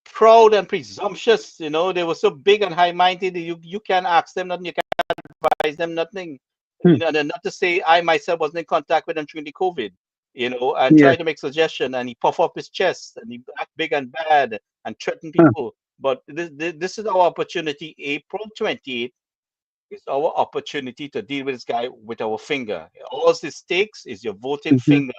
proud and presumptuous, they were so big and high minded. You can't ask them nothing, you can't advise them nothing. Hmm. And not to say I myself wasn't in contact with them during the COVID, and Yes. try to make suggestion, and he puff up his chest and he act big and bad and threaten Huh. people. But this is our opportunity. April 28th is our opportunity to deal with this guy with our finger. All this takes is your voting Hmm. finger.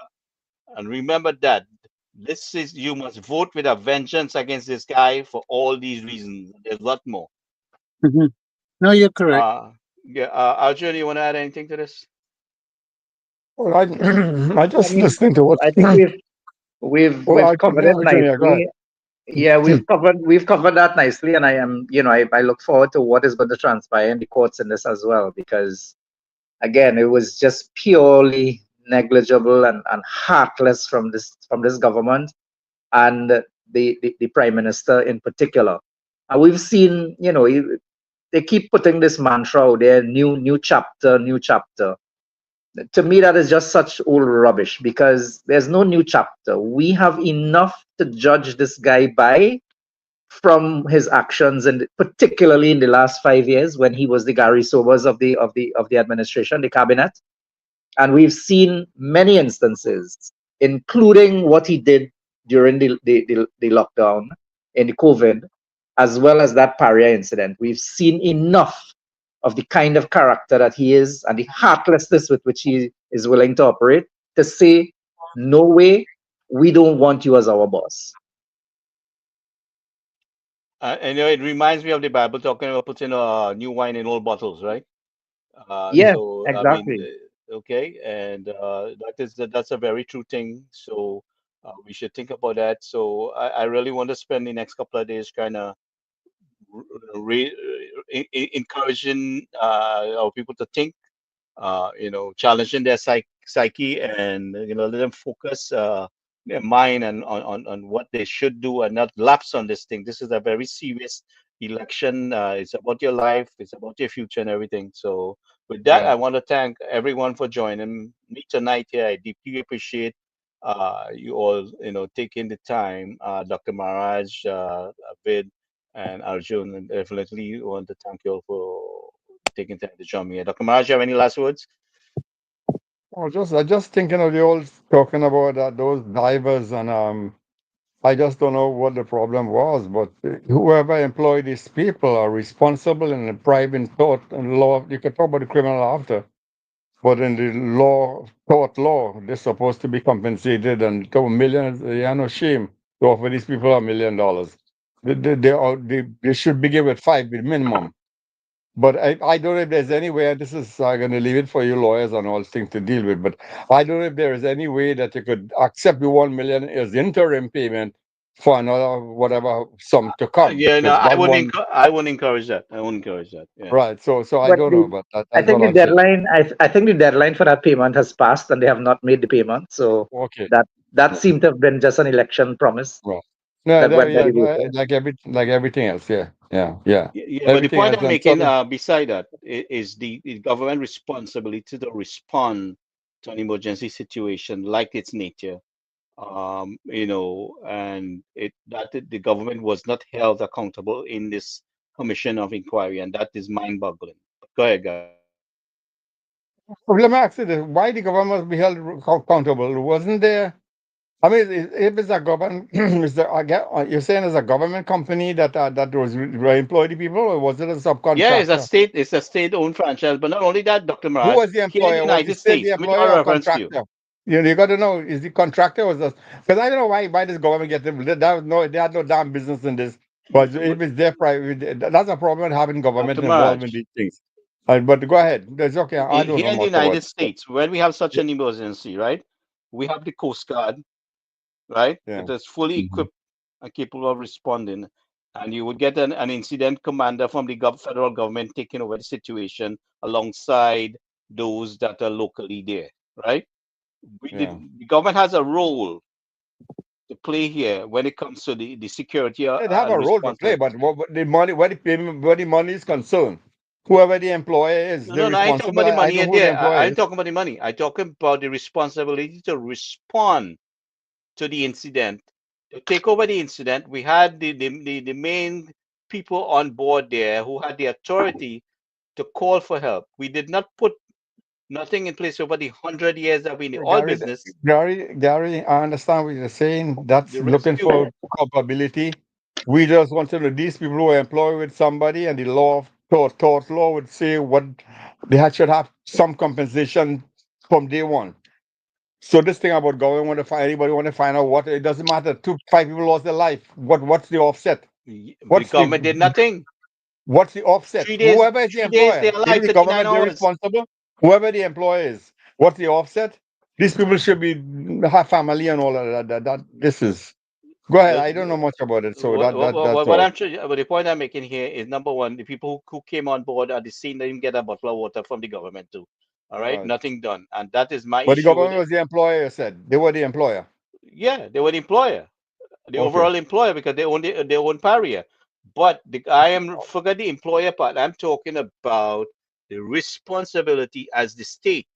And remember that you must vote with a vengeance against this guy for all these reasons. There's a lot more. Hmm. No, you're correct. Yeah, Arjun, you want to add anything to this? Well, I, I I just mean, listening to what. I think we've Well, covered it Arjun, yeah, go ahead. nicely. Yeah, we've covered that nicely, and I look forward to what is going to transpire in the courts in this as well, because again, it was just purely negligible and heartless from this government and the prime minister in particular. And we've seen, they keep putting this mantra out there, new chapter, new chapter. To me, that is just such old rubbish, because there's no new chapter. We have enough to judge this guy by from his actions, and particularly in the last 5 years when he was the Gary Sobers of the administration, the cabinet. And we've seen many instances, including what he did during the lockdown in the COVID, as well as that Paria incident. We've seen enough of the kind of character that he is and the heartlessness with which he is willing to operate to say, no way, we don't want you as our boss. And it reminds me of the Bible talking about putting new wine in old bottles, right? Yes, So I mean, exactly. okay, and that's a very true thing. So we should think about that. So I really want to spend the next couple of days kind of encouraging our people to think, challenging their psyche, and let them focus their mind and on what they should do and not lapse on this thing. This is a very serious election. It's about your life, it's about your future and everything. So with that, Yeah. I want to thank everyone for joining me tonight here. I deeply appreciate you all, taking the time, Dr. Maharaj, Vid, and Arjun, and definitely want to thank you all for taking time to join me. Dr. Maharaj, you have any last words? I just thinking of the old talking about those divers, and I just don't know what the problem was, but whoever employed these people are responsible in the private tort and law. You could talk about the criminal after, but in the tort law, they're supposed to be compensated, and to millions. Yeah, no shame to offer these people $1 million. They should be given five minimum. But I don't know if there's any way, and this is I'm going to leave it for you lawyers and all things to deal with, but I don't know if there is any way that you could accept the 1 million as interim payment for another whatever sum to come, Yeah, no, because that one, I wouldn't encourage that. I wouldn't encourage that. Yeah. right. So I But don't know, but I that's think all the I'm saying. deadline. I think the deadline for that payment has passed, and they have not made the payment. So Okay. that Yeah. seemed to have been just an election promise Right. No, that went by yeah, the no, wayside. like everything else. Yeah. Yeah. Yeah. Yeah, but the Everything point else. I'm And making, sudden, beside that, is the government responsibility to respond to an emergency situation like its nature. And the government was not held accountable in this commission of inquiry, and that is mind-boggling. Go ahead, guys. let me ask you this: why the government must be held accountable? Wasn't there? I mean, if it's a government, is there, you're saying it's a government company that was employed the people, or was it a Yeah, subcontractor? it's a state-owned franchise, but not only that, Dr. Who Mirage, was the here in the employer? Was the United state the States, let me draw employer a or reference to you. contractor? You got to know, is the contractor was the, because I don't know why this government get them. That was no, they had no damn business in this. But if it's their private, that's a problem with having government Dr. involved in Mirage, these things. But go ahead. That's okay. I don't here know in the much about United it. States, when we have such an emergency, right? We have the Coast Guard, right? Yeah. It is fully Mhm. equipped and capable of responding. And you would get an incident commander from the federal government taking over the situation alongside those that are locally there, right? Yeah. The government has a role to play here when it comes to the security It have and a role to play, responsibility. but what the money, where the payment, where the money is concerned, whoever the employer is, No, they're no, no, I ain't talking about responsible. the I money know yet who the there. I employer ain't is. talking about the money. I talking about the responsibility to respond to the incident, to take over the incident. We had the main people on board there who had the authority to call for help. We did not put nothing in place over the 100 years that we in the oil Gary, business. Gary, I understand what you're saying. The That's looking rescue, for culpability. We just want to know these people who are employed with somebody, and the law, tort law would say what should have some compensation from day one. So this thing about government want to find anybody want to find out what it doesn't matter. Five people lost their life. What's the offset? the What's the government did nothing. What's the offset? 3 days, Whoever is the 3 days, they employer, alive, is the 59 government they're hours. responsible? Whoever the employer is, what's the offset? these people should be have family and all of that. This is go ahead. I don't know much about it, so that's What all. I'm trying, but the point I'm making here is number one, the people who came on board at the scene didn't get a bottle of water from the government too. All right, Right. nothing done, and that is my But the issue with government it. was the employer. You said they were the employer. Yeah, they were the employer, the Okay. overall employer, because they own Paria. But I am forget the employer part. I'm talking about the responsibility as the state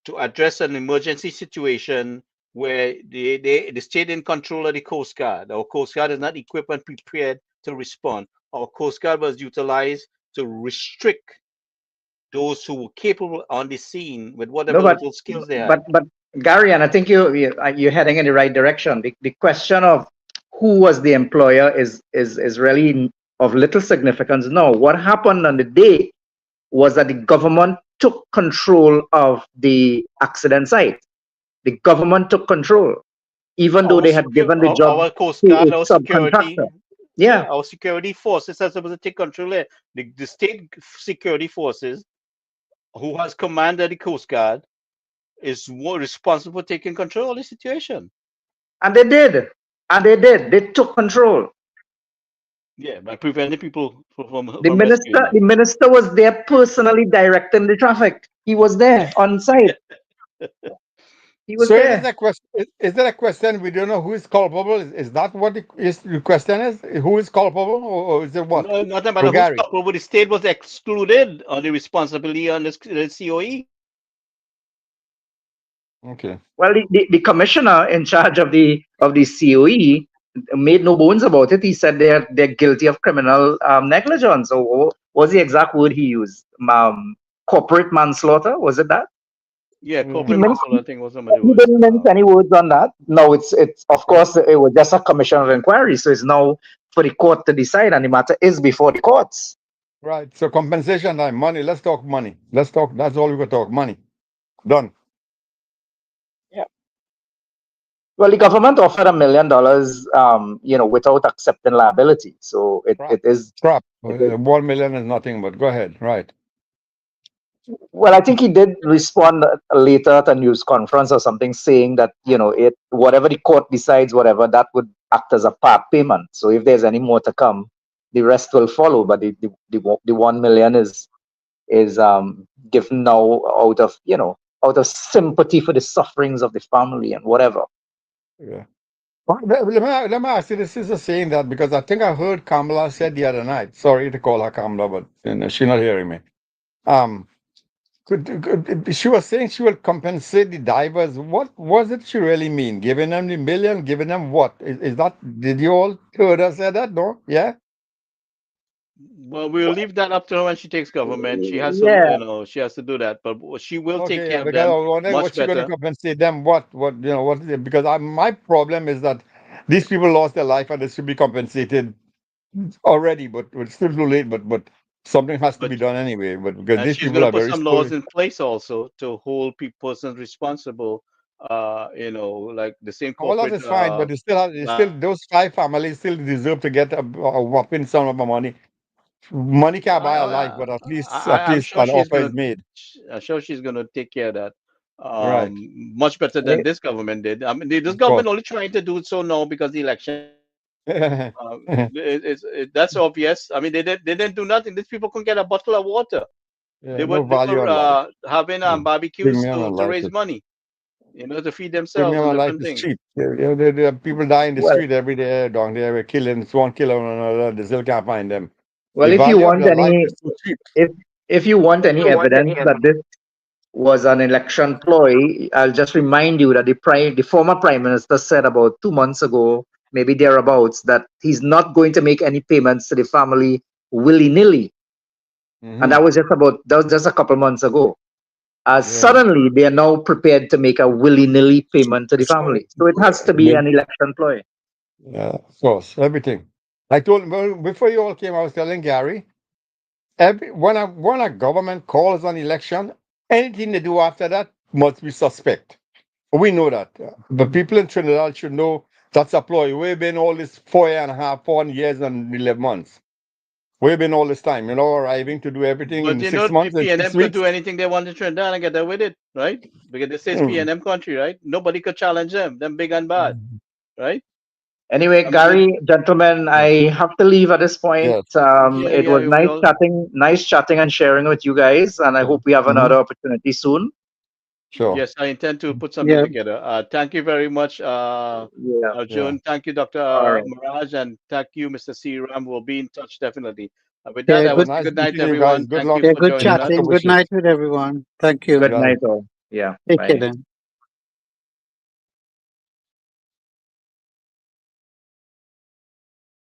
to address an emergency situation where the state in control of the Coast Guard. Our Coast Guard is not equipped and prepared to respond. Our Coast Guard was utilized to restrict those who were capable on the scene with No, whatever little skills they had. but Gary, and I think you're heading in the right direction. The question of who was the employer is really of little significance. No, what happened on the day was that the government took control of the accident site. The government took control, even though they had given the job Our Coast to Guard, a our subcontractor. security, yeah, Yeah, our security forces are supposed to take control there. The state security forces, who has commanded the Coast Guard, is more responsible for taking control of the situation. and they did, and they did. They took control. Yeah, by preventing people The from rescuing minister, them. the minister was there personally directing the traffic. He was there on site. He was So it is there. a question. Is there a question? We don't know who is culpable. Is that what the question is? Who is culpable, or is it what? No, not no So matter who's Gary. culpable, the state was excluded on the responsibility on the COE. Okay. Well, the commissioner in charge of the COE made no bones about it. He said they're guilty of criminal negligence. Or what was the exact word he used? Corporate manslaughter. Was it that? Yeah, He corporate Mm. minced, manslaughter, I think was some of the he words. didn't mince any words on that. No, it's of course it was just a commission of inquiry. So it's now for the court to decide, and the matter is before the courts. Right. So compensation time, money. Let's talk money. Let's talk. That's all we got to talk. Money. Done. Yeah. Well, the government offered $1 million, without accepting liability. So Crap. it is. Crap. It is 1 million is nothing. But go ahead. Right. Well, I think he did respond later at a news conference or something, saying that it whatever the court decides, whatever that would act as a part payment. So if there's any more to come, the rest will follow. But the 1 million is given now out of sympathy for the sufferings of the family and whatever. Yeah. Let me ask you. This is a saying that because I think I heard Kamala said the other night. Sorry to call her Kamala, but she's not hearing me. Um. She was saying she will compensate the divers. What was it she really mean? Giving them the million, giving them what? Is that, did you all heard her say that? No? Yeah? Well, we'll leave that up to her when she takes government. She has to, Yeah. she has to do that, but she will take Okay, care yeah, of because I them was wondering much what she going to better. compensate them. What is it? Because my problem is that these people lost their life and they should be compensated already, but it's still too late. But something has to But be done anyway. But because and these she's people going to are put very some laws scary. in place also to hold persons responsible. Like the same All that corporate is fine, but it's still those 5 families still deserve to get a whopping sum of money. Money Well, can't buy a life, but at I'm least sure an she's offer gonna. is made. I'm sure she's gonna take care of that. Right. Much better And than it- this government did. I mean, this Of government course. only trying to do it so now because the election. Yeah, That's obvious. I mean, they didn't do nothing. These people couldn't get a bottle of water. no They value were on life. having barbecues Premium on to life raise is money, to feed themselves premium and on life different is things. cheap. People die in the well, street every day down there. We're killing one killer on another. They still can't find them. The well, value of your life is too cheap. if if you want any evidence that this was an election ploy, I'll just remind you that the former prime minister said about 2 months ago, maybe thereabouts, that he's not going to make any payments to the family willy nilly, and Hmm. that was just a couple months ago. Yeah. Suddenly, they are now prepared to make a willy nilly payment to the family. So it has to be Maybe. an election ploy. Yeah, of course, everything. I told well, before you all came, I was telling Gary, when a government calls an election, anything they do after that must be suspect. We know that. The people in Trinidad should know that's a ploy. We've been all this 4 years and 11 months. We've been all this time, arriving to do everything But in you know, 6 months and PNM six could weeks. do anything they want in Trinidad and get away with it, right? Because this is Mm. PNM country, right? Nobody could challenge them. Them big and bad, right? Anyway, I mean, Gary, gentlemen, I have to leave at this point. Yes, yeah, It was yeah, we all. nice chatting and sharing with you guys, and I hope we have hmm another opportunity soon. sure. Yes, I intend to put something Yeah. together. Thank you very much, Yeah. Yeah. Arjun. Thank you, Dr. All right. Maharaj, and thank you, Mr. Seereeram. We'll be in touch definitely. With that, Yeah. I will Good. say Nice good night, meeting you guys. everyone. Good Thank luck. you Yeah. for Good joining And us. best of chatting. Good wishes. night with everyone. Thank you. Good Right. night, all. Yeah. Take care Bye. then.